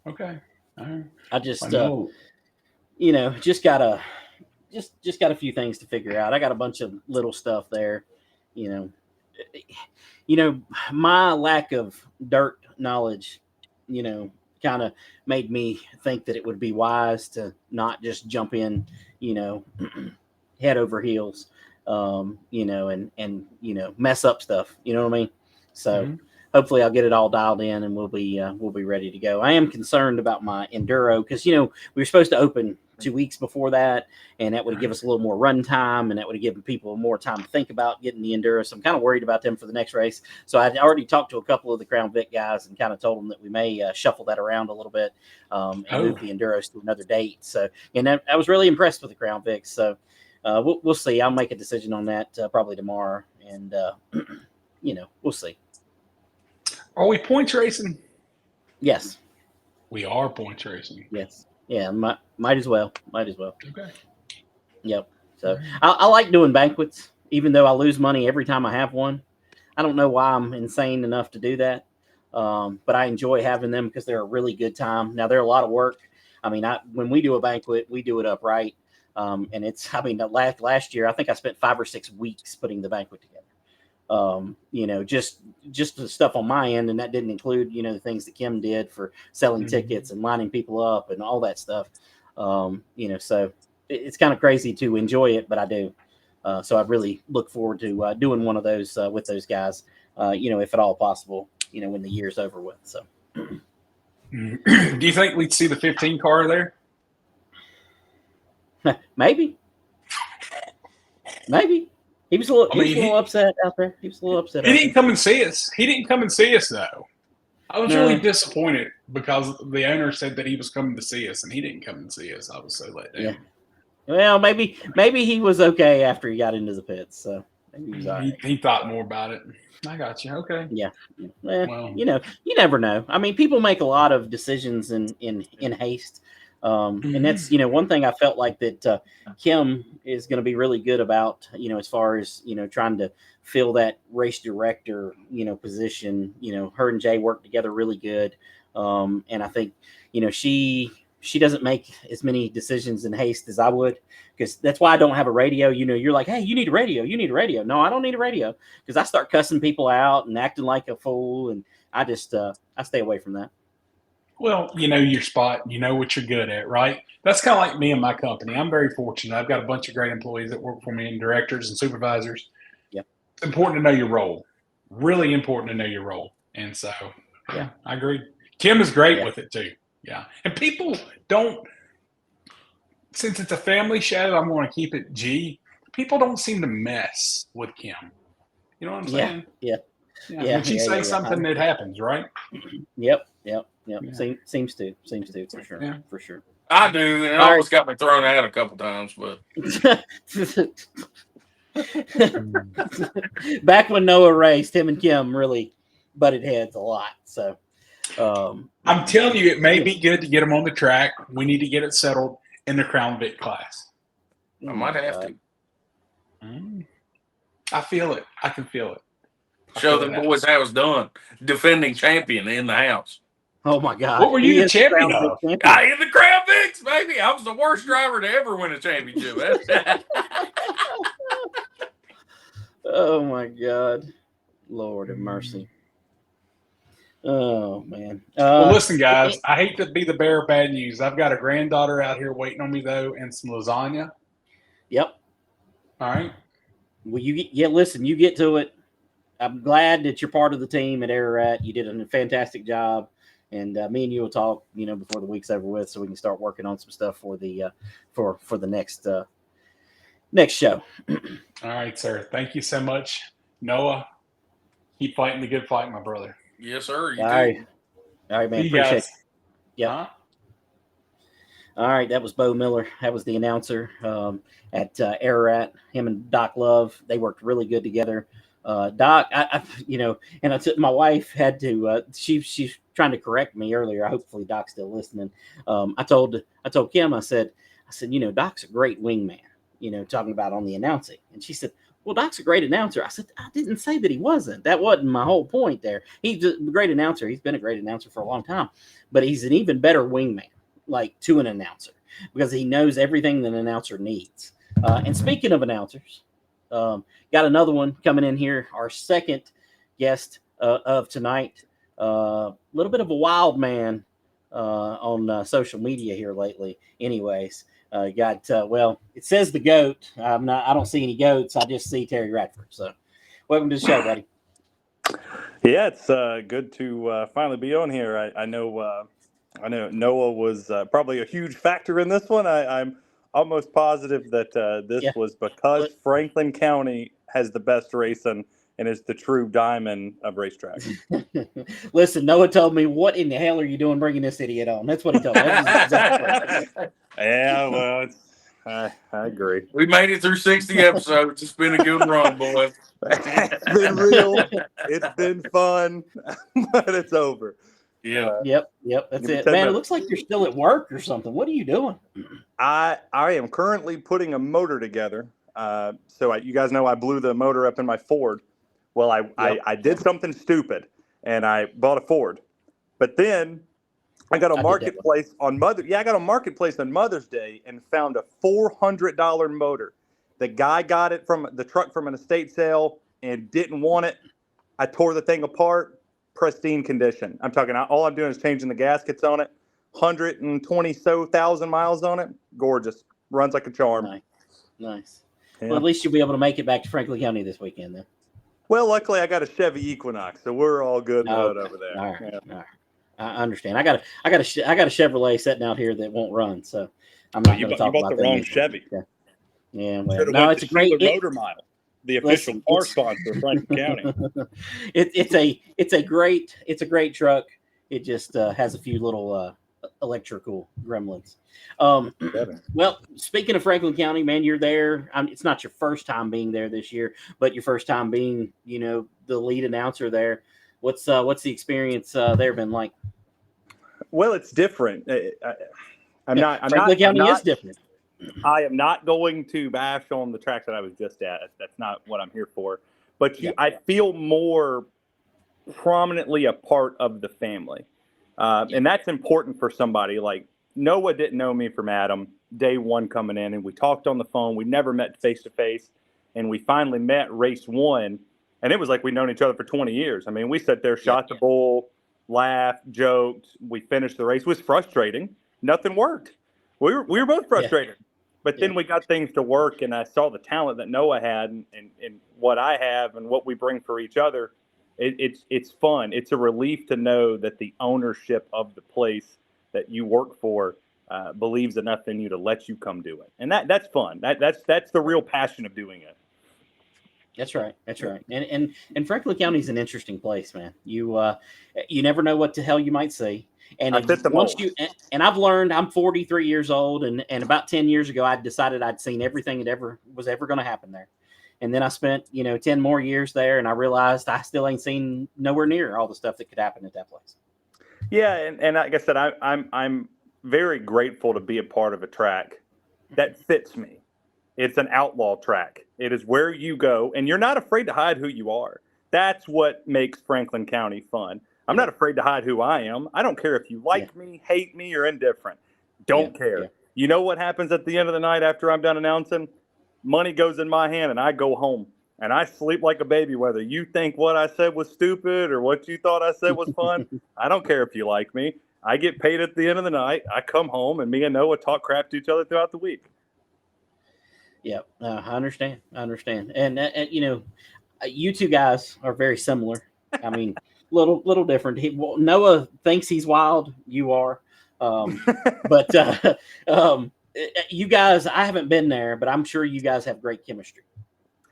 Okay. All right. I just, just got a few things to figure out. I got a bunch of little stuff there, my lack of dirt knowledge, kind of made me think that it would be wise to not just jump in, head over heels, and mess up stuff. You know what I mean? So hopefully I'll get it all dialed in and we'll be ready to go. I am concerned about my enduro because, we were supposed to open 2 weeks before that, and that would give us a little more run time, and that would have given people more time to think about getting the enduro. So I'm kind of worried about them for the next race. So I'd already talked to a couple of the Crown Vic guys and kind of told them that we may shuffle that around a little bit and move the enduros to another date. So, and I was really impressed with the Crown Vic. So we'll see. I'll make a decision on that probably tomorrow, and we'll see. Are we points racing? Yes. We are points racing. Yes. Yeah, might as well. Okay. Yep. So I like doing banquets, even though I lose money every time I have one. I don't know why I'm insane enough to do that, but I enjoy having them because they're a really good time. Now, they're a lot of work. I mean, when we do a banquet, we do it upright, and last year I think I spent 5 or 6 weeks putting the banquet together. Just the stuff on my end, and that didn't include, the things that Kim did for selling tickets and lining people up and all that stuff. So it's kind of crazy to enjoy it, but I do. So I really look forward to doing one of those with those guys, if at all possible, when the year's over with. So, do you think we'd see the 15 car there? Maybe. He was a little upset out there. He didn't come and see us. He didn't come and see us, though. I was really disappointed because the owner said that he was coming to see us, and he didn't come and see us. I was so let down. Yeah. Well, maybe he was okay after he got into the pits. So maybe he was all right. He thought more about it. I got you. Okay. Yeah. Well, you never know. I mean, people make a lot of decisions in haste. And that's, one thing I felt like that Kim is going to be really good about, as far as, trying to fill that race director, position. Her and Jay work together really good. And I think, she doesn't make as many decisions in haste as I would, because that's why I don't have a radio. You're like, hey, you need a radio. No, I don't need a radio, because I start cussing people out and acting like a fool. And I just, I stay away from that. Well, you know your spot. You know what you're good at, right? That's kind of like me and my company. I'm very fortunate. I've got a bunch of great employees that work for me, and directors and supervisors. Yep. It's important to know your role. Really important to know your role. And so, yeah, I agree. Kim is great with it, too. Yeah. And people don't, since it's a family show, I'm going to keep it G. People don't seem to mess with Kim. You know what I'm saying? Yeah. When she says something, it happens, right? Yep. Seems to for sure. Yeah. For sure. I do, and it almost got me thrown out a couple times, but back when Noah raced, him and Kim really butted heads a lot. So I'm telling you, it may be good to get them on the track. We need to get it settled in the Crown Vic class. I might have to. I feel it. I can feel it. Show the boys how it's done. Defending champion in the house. Oh my God! What were you the champion of? I in the Crown Vics, baby. I was the worst driver to ever win a championship. Oh my God, Lord have mercy. Oh man. Well, listen, guys. I hate to be the bearer of bad news. I've got a granddaughter out here waiting on me though, and some lasagna. Yep. All right. Well, listen. You get to it. I'm glad that you're part of the team at Ararat. You did a fantastic job. And me and you will talk, before the week's over with, so we can start working on some stuff for the for the next show. All right, sir. Thank you so much, Noah. Keep fighting the good fight, my brother. Yes, sir. You All too. right. All right, man. See you Appreciate guys. it. Yep. Huh? All right, that was Bo Miller. That was the announcer at Ararat. Him and Doc Love, they worked really good together. Doc, and I took my wife had to. She's trying to correct me earlier. Hopefully, Doc's still listening. I told Kim, I said, Doc's a great wingman. Talking about on the announcing, and she said, "Well, Doc's a great announcer." I said, "I didn't say that he wasn't. That wasn't my whole point there. He's a great announcer. He's been a great announcer for a long time, but he's an even better wingman." Like to an announcer, because he knows everything that an announcer needs. And speaking of announcers, got another one coming in here. Our second guest of tonight, a little bit of a wild man on social media here lately. Anyways, it says the goat. I don't see any goats. I just see Terry Radford. So, welcome to the show, buddy. Yeah, it's good to finally be on here. I know Noah was probably a huge factor in this one. I'm almost positive that this was because Franklin County has the best racing and is the true diamond of racetracks. Listen, Noah told me, "What in the hell are you doing bringing this idiot on?" That's what he told me. Exactly. Yeah, well, I agree. We made it through 60 episodes. It's been a good run, boys. It's been real. It's been fun, but it's over. Yeah. Yep. That's it, man. It looks like you're still at work or something. What are you doing? I am currently putting a motor together. So you guys know I blew the motor up in my Ford. Well, I did something stupid, and I bought a Ford. But then I got a marketplace on Mother's Day and found a $400 motor. The guy got it from the truck from an estate sale and didn't want it. I tore the thing apart. Pristine condition. I'm talking. All I'm doing is changing the gaskets on it. 120,000 miles on it. Gorgeous. Runs like a charm. Nice. Yeah. Well, at least you'll be able to make it back to Franklin County this weekend, then. Well, luckily I got a Chevy Equinox, so we're all good over there. All right. All right. I understand. I got a Chevrolet sitting out here that won't run, so I'm not going to talk about that. You bought the wrong Chevy. Yeah. Well, no, it's a great Motor Mile. The official car sponsor of Franklin County. It's a great truck. It just has a few little electrical gremlins. Well, speaking of Franklin County, man, you're there. It's not your first time being there this year, but your first time being, the lead announcer there. What's the experience there been like? Well, it's different. Franklin County is different. I am not going to bash on the track that I was just at. That's not what I'm here for. But I feel more prominently a part of the family. And that's important for somebody. Like Noah didn't know me from Adam day one coming in, and we talked on the phone. We never met face to face, and we finally met race one, and it was like we'd known each other for 20 years. I mean, we sat there, shot the bull, laughed, joked. We finished the race. It was frustrating. Nothing worked. We were both frustrated. But then we got things to work, and I saw the talent that Noah had and what I have and what we bring for each other. It's fun. It's a relief to know that the ownership of the place that you work for believes enough in you to let you come do it. And that's fun. That's the real passion of doing it. That's right. And Franklin County is an interesting place, man. You never know what the hell you might see. And I've learned, I'm 43 years old, and about 10 years ago, I decided I'd seen everything that was ever going to happen there. And then I spent, 10 more years there, and I realized I still ain't seen nowhere near all the stuff that could happen at that place. Yeah, and like I said, I'm very grateful to be a part of a track that fits me. It's an outlaw track. It is where you go, and you're not afraid to hide who you are. That's what makes Franklin County fun. I'm not afraid to hide who I am. I don't care if you like me, hate me, or indifferent. Don't care. Yeah. You know what happens at the end of the night after I'm done announcing? Money goes in my hand, and I go home. And I sleep like a baby, whether you think what I said was stupid or what you thought I said was fun. I don't care if you like me. I get paid at the end of the night. I come home, and me and Noah talk crap to each other throughout the week. Yeah, I understand. And you two guys are very similar. I mean, little different. Noah thinks he's wild. You are, but you guys, I haven't been there, but I'm sure you guys have great chemistry.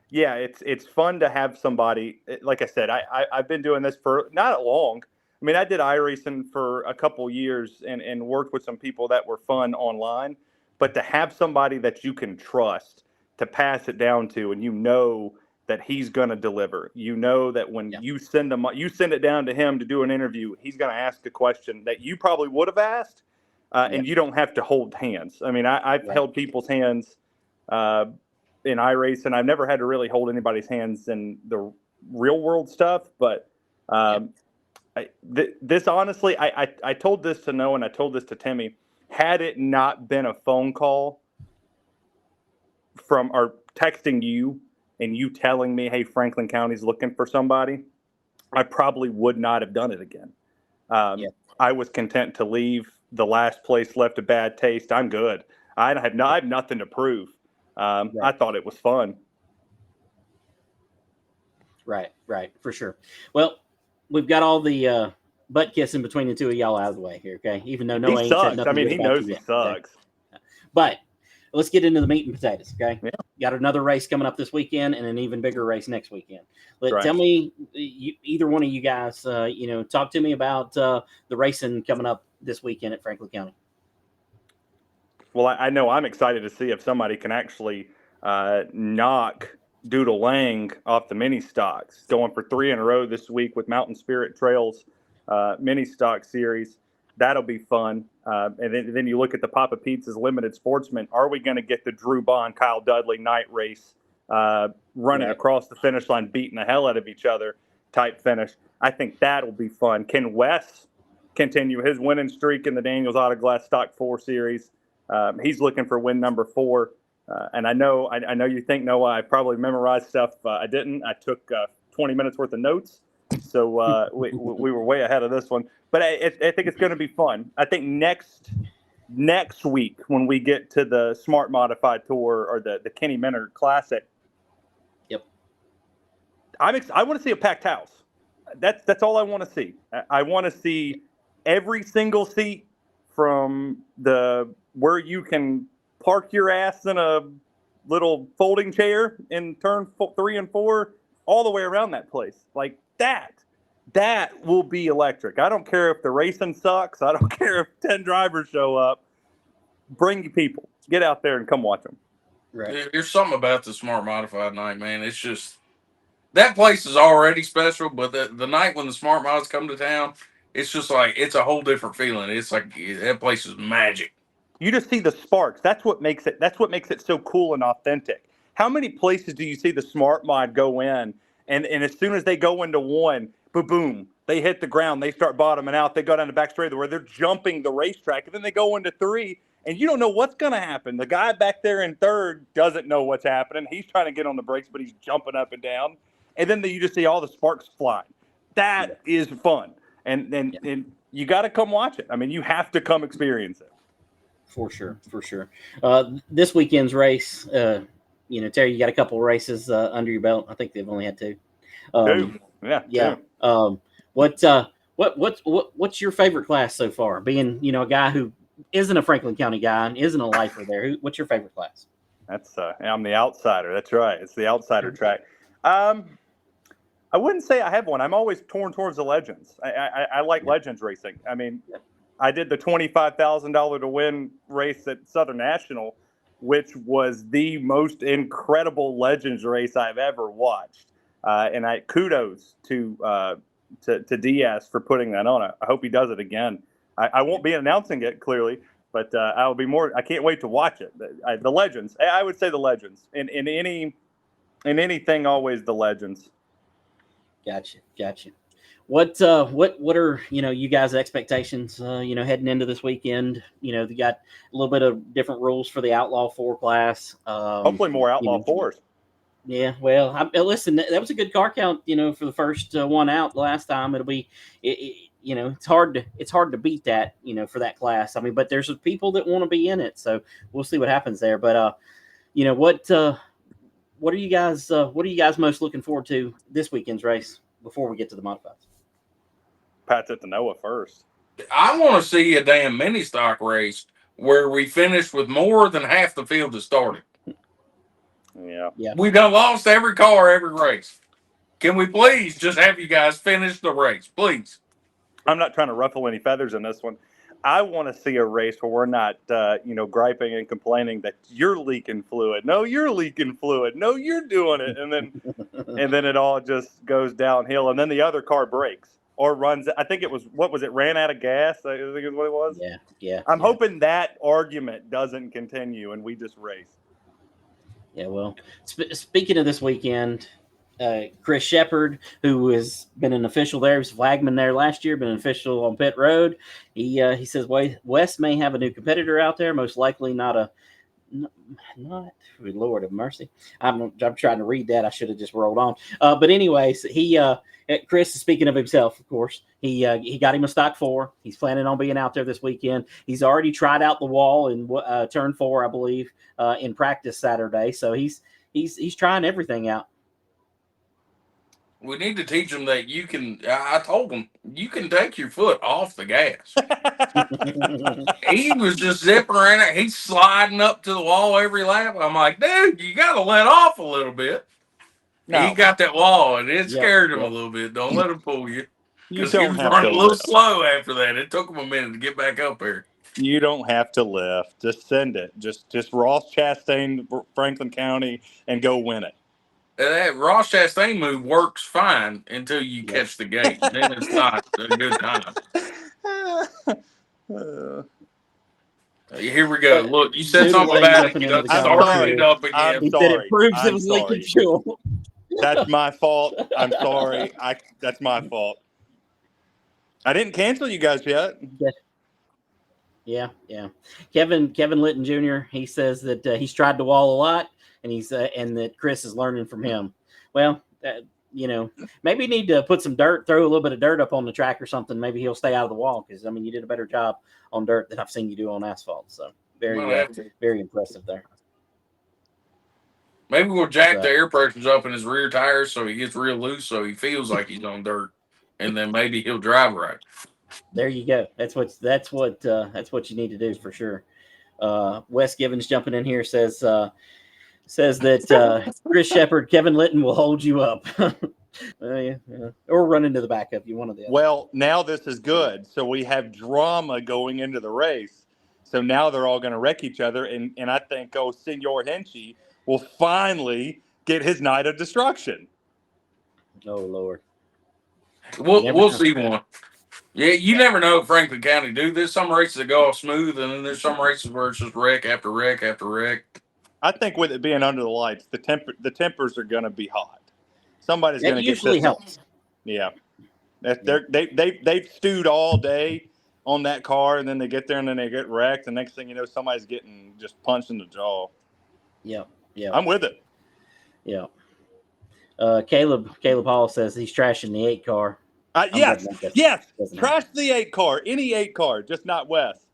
Yeah, it's fun to have somebody. Like I said, I've been doing this for not long. I mean, I did iRacing for a couple years and worked with some people that were fun online. But to have somebody that you can trust to pass it down to, and you know that he's going to deliver. You know that when you send it down to him to do an interview, he's going to ask a question that you probably would have asked, and you don't have to hold hands. I mean, I've held people's hands in iRacing. I've never had to really hold anybody's hands in the real world stuff, but this honestly, I told this to Noah and I told this to Timmy. Had it not been a phone call from or texting you and you telling me, hey, Franklin County's looking for somebody, I probably would not have done it again. I was content to leave. The last place left a bad taste. I'm good. I have nothing to prove. I thought it was fun. Right, for sure. Well, we've got all the butt kissing between the two of y'all out of the way here, okay? Even though Noah ain't said nothing. I mean, he knows he sucks. Okay? But let's get into the meat and potatoes, okay? Yeah. Got another race coming up this weekend and an even bigger race next weekend. Tell me, either one of you guys, talk to me about the racing coming up this weekend at Franklin County. Well, I know I'm excited to see if somebody can actually knock Doodle Lang off the mini stocks. Going for 3 in a row this week with Mountain Spirit Trails mini stock series. That'll be fun. And then you look at the Papa Pizza's Limited Sportsman. Are we going to get the Drew Bond, Kyle Dudley night race running across the finish line, beating the hell out of each other type finish? I think that'll be fun. Can Wes continue his winning streak in the Daniels Auto Glass Stock 4 series? He's looking for win number 4. And I know you think, Noah, I probably memorized stuff. I didn't. I took 20 minutes worth of notes. So we were way ahead of this one. But I think it's going to be fun. I think next week when we get to the Smart Modified Tour or the Kenny Minard Classic, I want to see a packed house. That's all I want to see. I want to see every single seat from where you can park your ass in a little folding chair in turn 3 and 4, all the way around that place. Like that will be electric. I don't care if the racing sucks. I don't care if 10 drivers show up. Bring your people. Get out there and come watch them. Right. There's something about the Smart Modified night, man. It's just that place is already special, but the night when the Smart Mods come to town, it's just like it's a whole different feeling. It's like that place is magic. You just see the sparks. That's what makes it so cool and authentic. How many places do you see the Smart Mod go in, and as soon as they go into one, boom, they hit the ground, they start bottoming out, they go down the back straight where they're jumping the racetrack, and then they go into 3, and you don't know what's going to happen. The guy back there in 3rd doesn't know what's happening. He's trying to get on the brakes, but he's jumping up and down, and then you just see all the sparks flying. That is fun, and you got to come watch it. I mean, you have to come experience it. For sure. This weekend's race, Terry, you got a couple of races under your belt. I think they've only had 2. 2. Yeah. 2. What's your favorite class so far? Being, a guy who isn't a Franklin County guy and isn't a lifer there. What's your favorite class? That's I'm the outsider. That's right. It's the outsider track. I wouldn't say I have one. I'm always torn towards the Legends. I like Legends racing. I mean, I did the $25,000 to win race at Southern National, which was the most incredible Legends race I've ever watched. And kudos to Diaz for putting that on. I hope he does it again. I won't be announcing it clearly, but I'll be more. I can't wait to watch it. The Legends. I would say the Legends. In anything, always the Legends. Gotcha. What are you guys' expectations? Heading into this weekend. You got a little bit of different rules for the Outlaw 4 class. Hopefully, more Outlaw 4s. Yeah, well, listen, that was a good car count. For the first one out last time. It'll be, it's hard to beat that. For that class. I mean, but there's people that want to be in it, so we'll see what happens there. But what are you guys most looking forward to this weekend's race before we get to the modifieds? pass it to Noah first. I want to see a damn mini stock race where we finish with more than half the field that started. Yeah. We done lost every car, every race. Can we please just have you guys finish the race, please? I'm not trying to ruffle any feathers in this one. I want to see a race where we're not, griping and complaining that you're leaking fluid. No, you're leaking fluid. No, you're doing it, and then it all just goes downhill, and then the other car breaks or runs. I think it was ran out of gas. I think is what it was. Yeah. I'm hoping that argument doesn't continue and we just race. Yeah. Well, speaking of this weekend. Chris Shepard, who has been an official there, he was flagman there last year, been an official on pit road. He says West may have a new competitor out there, most likely not Lord of mercy. I'm trying to read that. I should have just rolled on. But anyways, Chris is speaking of himself, of course. He got him a stock 4. He's planning on being out there this weekend. He's already tried out the wall in turn 4, I believe, in practice Saturday. So he's trying everything out. We need to teach them that you can. I told them you can take your foot off the gas. He was just zipping around. He's sliding up to the wall every lap. I'm like, dude, you got to let off a little bit. No. He got that wall, and it scared him a little bit. Don't let him pull you. Because he was running a little slow after that. It took him a minute to get back up there. You don't have to lift. Just send it. Just Ross Chastain, Franklin County, and go win it. That Ross Chastain move works fine until you catch the gate. Then it's not a good time. Here we go. Look, you said something about it. You started it up again. He said it proves it was leaking fuel. That's my fault. I'm sorry. That's my fault. I didn't cancel you guys yet. Yeah. Kevin Litton Jr., he says that he's tried the wall a lot. And and that Chris is learning from him. Well, maybe you need to put some dirt, throw a little bit of dirt up on the track or something. Maybe he'll stay out of the wall because you did a better job on dirt than I've seen you do on asphalt. So very impressive there. Maybe we'll jack the air pressures up in his rear tires so he gets real loose, so he feels like he's on dirt, and then maybe he'll drive right. There you go. That's what you need to do for sure. Wes Givens jumping in here says that Chris Shepard, Kevin Litton will hold you up. Or run into the back of you, one of the other. Well, now this is good. So we have drama going into the race. So now they're all going to wreck each other. And I think, Senor Henchy will finally get his night of destruction. Oh, Lord. We'll see one. Yeah, you never know if Franklin County do this. Some races that go off smooth, and then there's some races where it's just wreck after wreck after wreck. I think with it being under the lights, the tempers are going to be hot. Somebody's going to get usually helps. Yeah, they've stewed all day on that car, and then they get there and then they get wrecked. The next thing you know, somebody's getting just punched in the jaw. Yeah. I'm with it. Yeah. Caleb Hall says he's trashing the 8 car. Yes. Trash the 8 car. Any 8 car, just not West.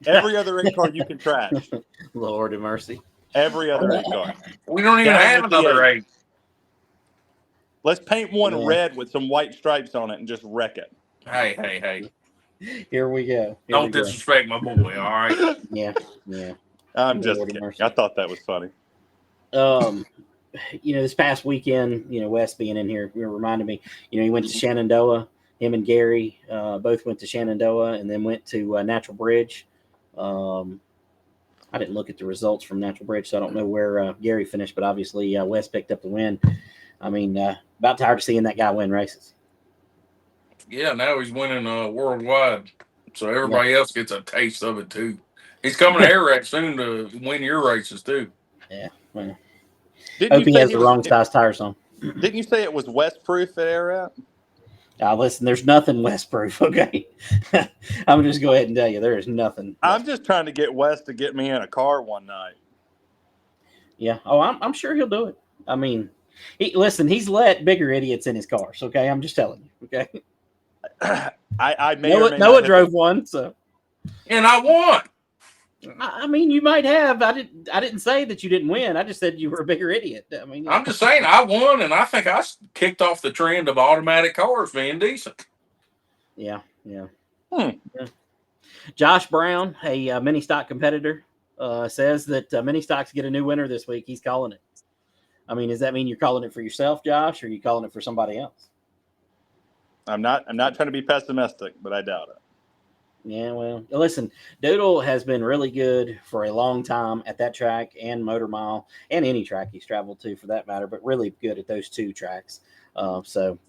Every other 8 car you can trash. Lord have mercy. Every other 8 car. We don't even have another 8. Let's paint one red with some white stripes on it and just wreck it. Hey. Here we go. Don't disrespect my boy, all right? Yeah. I'm just kidding. Mercy. I thought that was funny. This past weekend, Wes being in here, reminded me, he went to Shenandoah. Him and Gary both went to Shenandoah and then went to Natural Bridge. I didn't look at the results from Natural Bridge, so I don't know where Gary finished, but obviously Wes picked up the win. I mean, about tired of seeing that guy win races. Yeah, now he's winning worldwide, so everybody else gets a taste of it too. He's coming to Ararat soon to win your races too. Yeah, well, hope he has the wrong size tires on. Didn't you say it was West-proof at Ararat? Listen, there's nothing West-proof, okay? I'm just go ahead and tell you, there is nothing. I'm just trying to get West to get me in a car one night. Yeah. Oh, I'm sure he'll do it. I mean, he's let bigger idiots in his cars, okay? I'm just telling you, okay? I may Noah drove one, so. And I won. I mean, you might have. I didn't say that you didn't win. I just said you were a bigger idiot. I mean, I'm just saying I won, and I think I kicked off the trend of automatic cars being decent. Yeah. Yeah. Hmm. Yeah. Josh Brown, a mini stock competitor, says that mini stocks get a new winner this week. He's calling it. I mean, does that mean you're calling it for yourself, Josh, or are you calling it for somebody else? I'm not trying to be pessimistic, but I doubt it. Yeah, well, listen, Doodle has been really good for a long time at that track and Motor Mile and any track he's traveled to for that matter, but really good at those two tracks. So,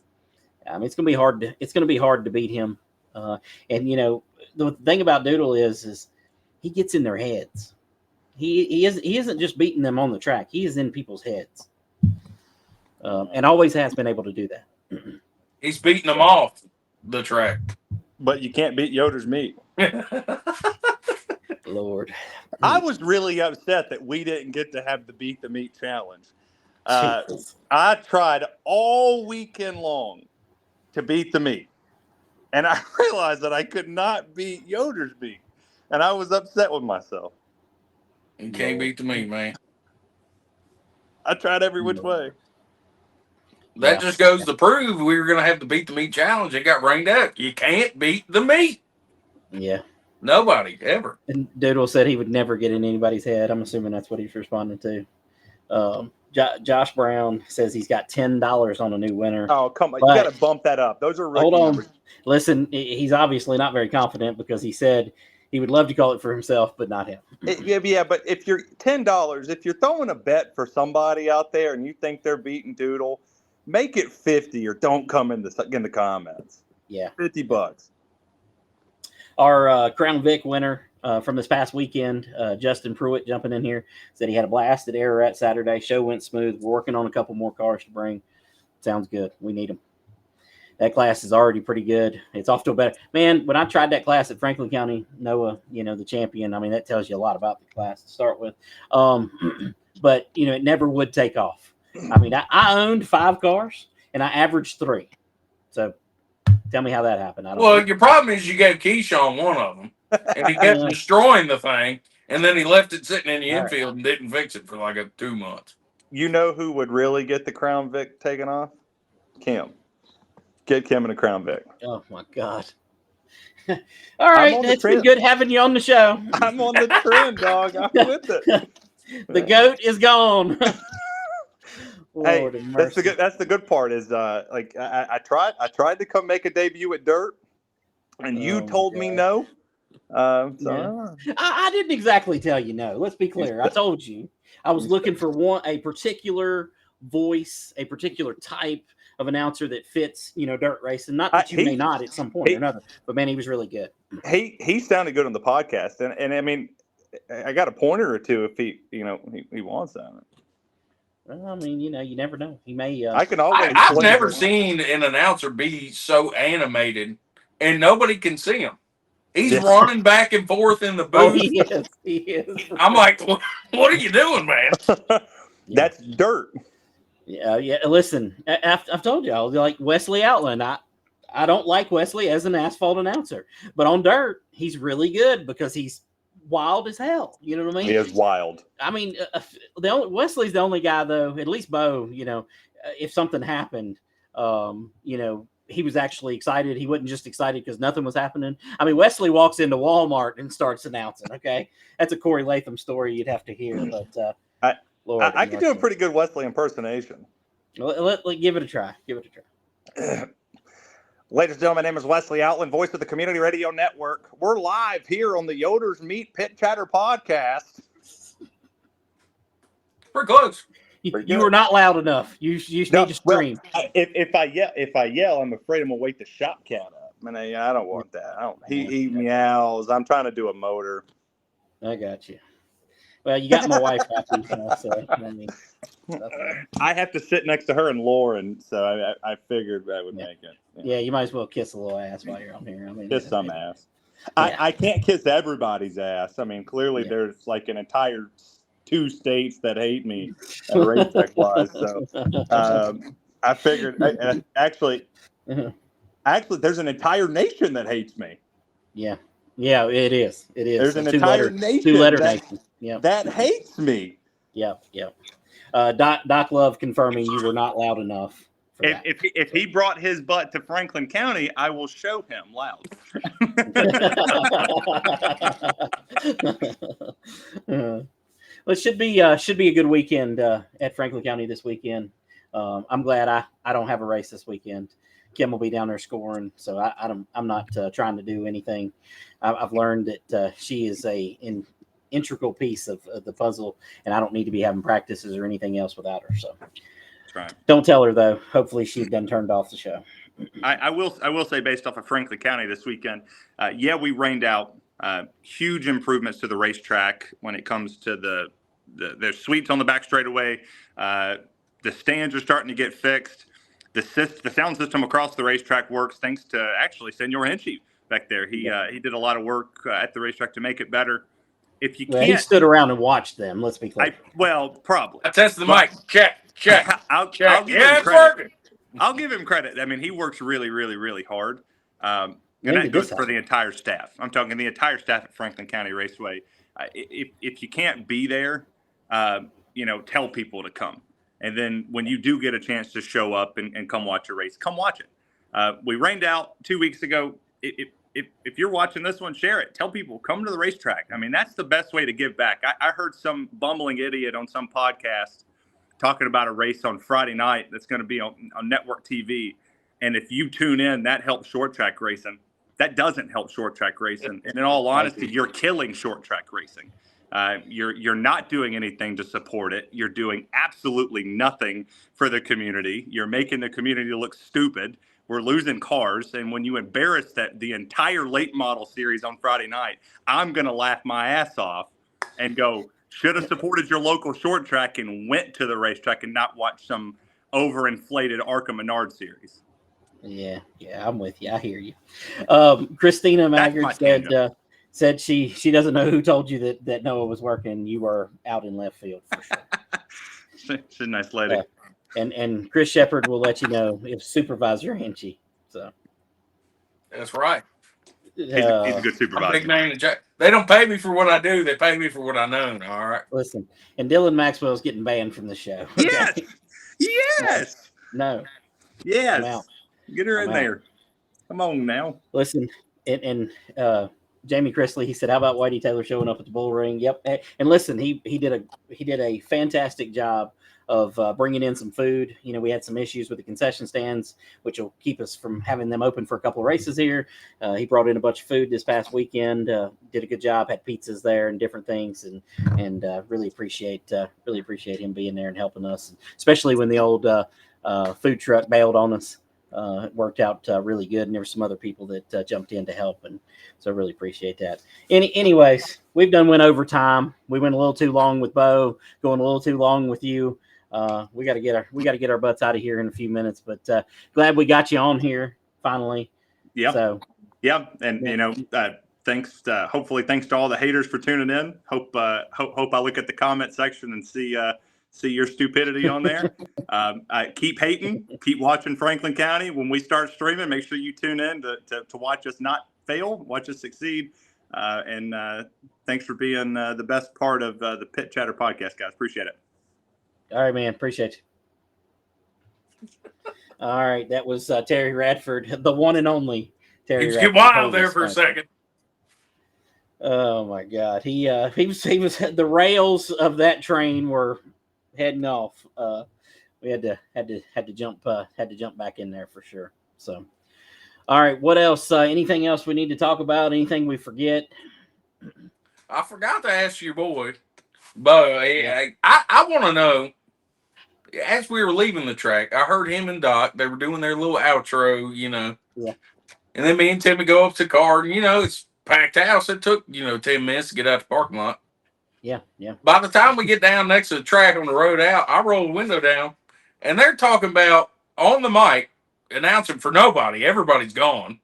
I mean, it's going to be hard. It's going to be hard to beat him. And you know, the thing about Doodle is he gets in their heads. He isn't just beating them on the track. He is in people's heads, and always has been able to do that. He's beating them off the track. But you can't beat Yoder's meat. Lord, I was really upset that we didn't get to have the Beat the Meat challenge. Jesus. I tried all weekend long to beat the meat, and I realized that I could not beat Yoder's meat, and I was upset with myself. You can't beat the meat, man. I tried every which way. That Yeah. just goes to prove we were going to have to beat the meat challenge. It got rained out. You can't beat the meat. Yeah. Nobody ever. And Doodle said he would never get in anybody's head. I'm assuming that's what he's responding to. Josh Brown says he's got $10 on a new winner. Oh, come on. But- You got to bump that up. Those are rookie Hold on. numbers. Listen, he's obviously not very confident because he said he would love to call it for himself, but not him. Yeah, but if you're $10, if you're throwing a bet for somebody out there and you think they're beating Doodle, make it 50 or don't come in the comments. Yeah. $50. Our Crown Vic winner from this past weekend, Justin Pruitt, jumping in here, said he had a blast at Ararat Saturday. Show went smooth. We're working on a couple more cars to bring. Sounds good. We need them. That class is already pretty good. It's off to a better man. When I tried that class at Franklin County, Noah, you know, the champion. I mean, that tells you a lot about the class to start with. But you know, it never would take off. I mean, I owned 5 cars and I averaged 3. So tell me how that happened. I don't Well, know. your problem is you gave Keyshawn one of them, and he kept destroying the thing, and then he left it sitting in the All right. infield and didn't fix it for like 2 months. You know who would really get the Crown Vic taken off? Kim. Get Kim in a Crown Vic. Oh my God. All right, on the it's been trend. good having you on the show. I'm on the trend, dog. I'm with it. The goat is gone. Hey, Lord have mercy. that's the good part is like I tried to come make a debut at Dirt, and you Oh, told me God. no. I didn't exactly tell you no. Let's be clear. I told you I was looking for a particular voice, a particular type of announcer that fits, you know, dirt racing. Not that you may not at some point or another, but man, he was really good. He sounded good on the podcast, and I mean, I got a pointer or two if he wants that. Well, I mean, you know, you never know. He may. I can always. I've never seen an announcer be so animated, and nobody can see him. He's running back and forth in the booth. Oh, he is. He is. I'm like, what are you doing, man? That's Dirt. Yeah. Listen, I've told y'all, like Wesley Outland, I don't like Wesley as an asphalt announcer, but on dirt, he's really good because he's wild as hell. You know what I mean? He is wild. I mean, Wesley's the only guy, though. At least Bo, you know, if something happened, you know, he was actually excited. He wasn't just excited because nothing was happening. I mean, Wesley walks into Walmart and starts announcing. Okay, that's a Corey Latham story you'd have to hear, but. Lord, I could do a pretty good Wesley impersonation. Let give it a try. Give it a try. Ladies and gentlemen, my name is Wesley Outland, voice of the Community Radio Network. We're live here on the Yoder's Meat Pit Chatter podcast. We're close. You were not loud enough. You need to scream. Well, if I yell, I'm afraid I'm gonna wake the shop cat up. And I don't want that. He meows. I'm trying to do a motor. I got you. Well, you got my wife happy, so I mean, I have to sit next to her and Lauren, so I figured I would make it. Yeah, you might as well kiss a little ass while you're on here. I mean, Kiss some ass. Yeah. I can't kiss everybody's ass. I mean, clearly there's like an entire 2 states that hate me race tech wise. So I figured actually there's an entire nation that hates me. Yeah, it is. It is. There's an entire nation 2-letter nation. Yeah, that hates me. Yeah. Doc Love confirming you were not loud enough for that. If he brought his butt to Franklin County, I will show him loud. Well, it should be a good weekend at Franklin County this weekend. I'm glad I don't have a race this weekend. Kim will be down there scoring, so I'm not trying to do anything. I've learned that she is an integral piece of the puzzle, and I don't need to be having practices or anything else without her. So That's right. Don't tell her though. Hopefully she's done turned off the show. I will say, based off of Franklin County this weekend, we rained out huge improvements to the racetrack when it comes to there's suites on the back straightaway. The stands are starting to get fixed. The sound system across the racetrack works thanks to actually Senor Henchy back there. He did a lot of work at the racetrack to make it better. If you can't, he stood around and watched them. Let's be clear. Probably. I tested the mic. Check. I'll give it's him credit. working. I'll give him credit. I mean, he works really, really, really hard. And that goes for the entire staff. I'm talking the entire staff at Franklin County Raceway. If you can't be there, tell people to come. And then when you do get a chance to show up and come watch a race, come watch it. We rained out 2 weeks ago. If you're watching this one, share it. Tell people, come to the racetrack. I mean, that's the best way to give back. I heard some bumbling idiot on some podcast talking about a race on Friday night that's going to be on network TV. And if you tune in, that helps short track racing. That doesn't help short track racing. And in all honesty, you're killing short track racing. You're not doing anything to support it. You're doing absolutely nothing for the community. You're making the community look stupid. We're losing cars. And when you embarrass the entire late model series on Friday night, I'm going to laugh my ass off and go, should have supported your local short track and went to the racetrack and not watch some overinflated Arca Menard series. Yeah, I'm with you. I hear you. Christina Maggard said she doesn't know who told you that Noah was working. You were out in left field for sure. She's a nice lady. And Chris Shepard will let you know if Supervisor Henchy. So that's right. He's a good supervisor. Big name. They don't pay me for what I do. They pay me for what I know. All right. Listen, and Dylan Maxwell's getting banned from the show. Okay? Yes. No. Yes. Get her in there. Come on now. Listen, and Jamie Chrisley, he said, "How about Whitey Taylor showing up at the BullRing?" Yep. And listen, he did a fantastic job of bringing in some food. We had some issues with the concession stands, which will keep us from having them open for a couple of races here. He brought in a bunch of food this past weekend. Did a good job. Had pizzas there and different things, and really appreciate him being there and helping us, especially when the old food truck bailed on us. It worked out really good, and there were some other people that jumped in to help, and so I really appreciate that. Anyways, went over time. We went a little too long with Bo, going a little too long with you. We got to get our butts out of here in a few minutes, but glad we got you on here finally. Yeah. So and thanks. Hopefully, thanks to all the haters for tuning in. Hope I look at the comment section and see your stupidity on there. Keep hating, keep watching Franklin County. When we start streaming, make sure you tune in to watch us not fail, watch us succeed. And thanks for being the best part of the Pit Chatter podcast, guys. Appreciate it. All right, man. Appreciate you. All right. That was Terry Radford, the one and only Terry Radford. Get wild there for a second. Oh my God. He was the rails of that train were heading off. We had to jump back in there for sure. So, all right. What else? Anything else we need to talk about? Anything we forget? I forgot to ask your boy, Bo. I want to know. As we were leaving the track, I heard him and Doc. They were doing their little outro, Yeah. And then me and Timmy go up to the car, and it's packed house. It took 10 minutes to get out the parking lot. Yeah. By the time we get down next to the track on the road out, I roll the window down, and they're talking about on the mic, announcing for nobody. Everybody's gone.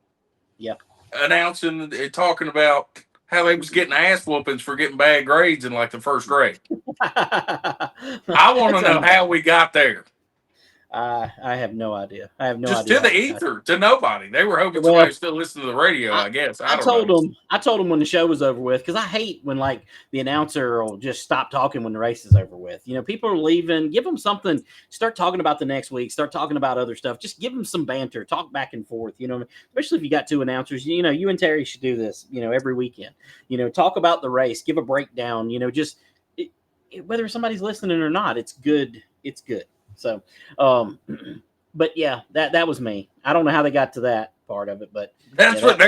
Yeah. Announcing, talking about how they was getting ass whoopings for getting bad grades in like the first grade. I want to know how we got there. I have no idea. I have no Just idea. to the ether, to nobody. They were hoping Well, somebody would still listen to the radio, I guess. I don't told know. them. I told them when the show was over with, because I hate when like the announcer will just stop talking when the race is over with. You know, people are leaving. Give them something. Start talking about the next week. Start talking about other stuff. Just give them some banter. Talk back and forth. You know, especially if you got two announcers. You know, you and Terry should do this. You know, every weekend. You know, talk about the race. Give a breakdown. You know, just whether somebody's listening or not, it's good. It's good. So, but yeah, that was me. I don't know how they got to that part of it, but That's yeah, what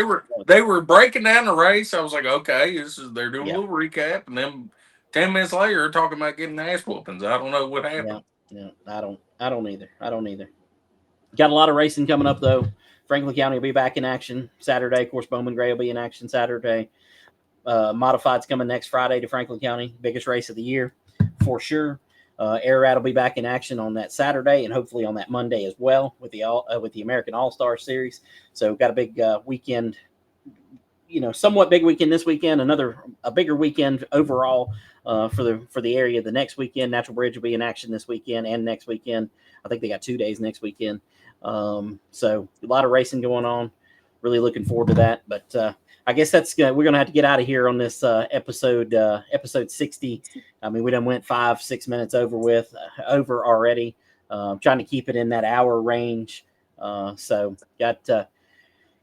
they were breaking down the race. I was like, okay, they're doing Yeah. a little recap, and then 10 minutes later talking about getting ass whoopings. I don't know what happened. Yeah, I don't either. Got a lot of racing coming up though. Franklin County will be back in action Saturday. Of course, Bowman Gray will be in action Saturday. Modified's coming next Friday to Franklin County, biggest race of the year for sure. Ararat will be back in action on that Saturday and hopefully on that Monday as well with the American All-Star Series. So got a big weekend, you know, somewhat big weekend this weekend. A bigger weekend overall for the area. The next weekend, Natural Bridge will be in action this weekend and next weekend. I think they got 2 days next weekend. So a lot of racing going on. Really looking forward to that. But I guess we're gonna have to get out of here on this episode 60. I mean, we done went 5-6 minutes over already. Trying to keep it in that hour range. So got a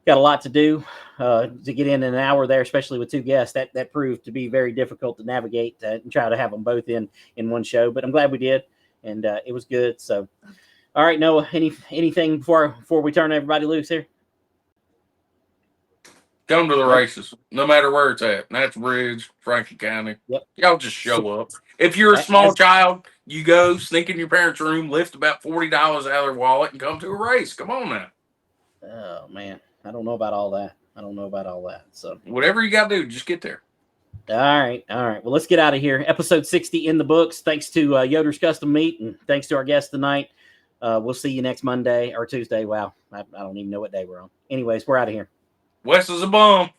lot to do to get in an hour there, especially with two guests. That proved to be very difficult to navigate and try to have them both in one show. But I'm glad we did, and it was good. So, all right, Noah, anything before we turn everybody loose here? Come to the races, no matter where it's at. Natural Bridge, Franklin County. Yep. Y'all just show up. If you're a small child, you go sneak in your parents' room, lift about $40 out of their wallet, and come to a race. Come on now. Oh man, I don't know about all that. So whatever you got to do, just get there. All right. Well, let's get out of here. Episode 60 in the books. Thanks to Yoder's Custom Meat, and thanks to our guest tonight. We'll see you next Monday or Tuesday. Wow, I don't even know what day we're on. Anyways, we're out of here. Wes is a bum.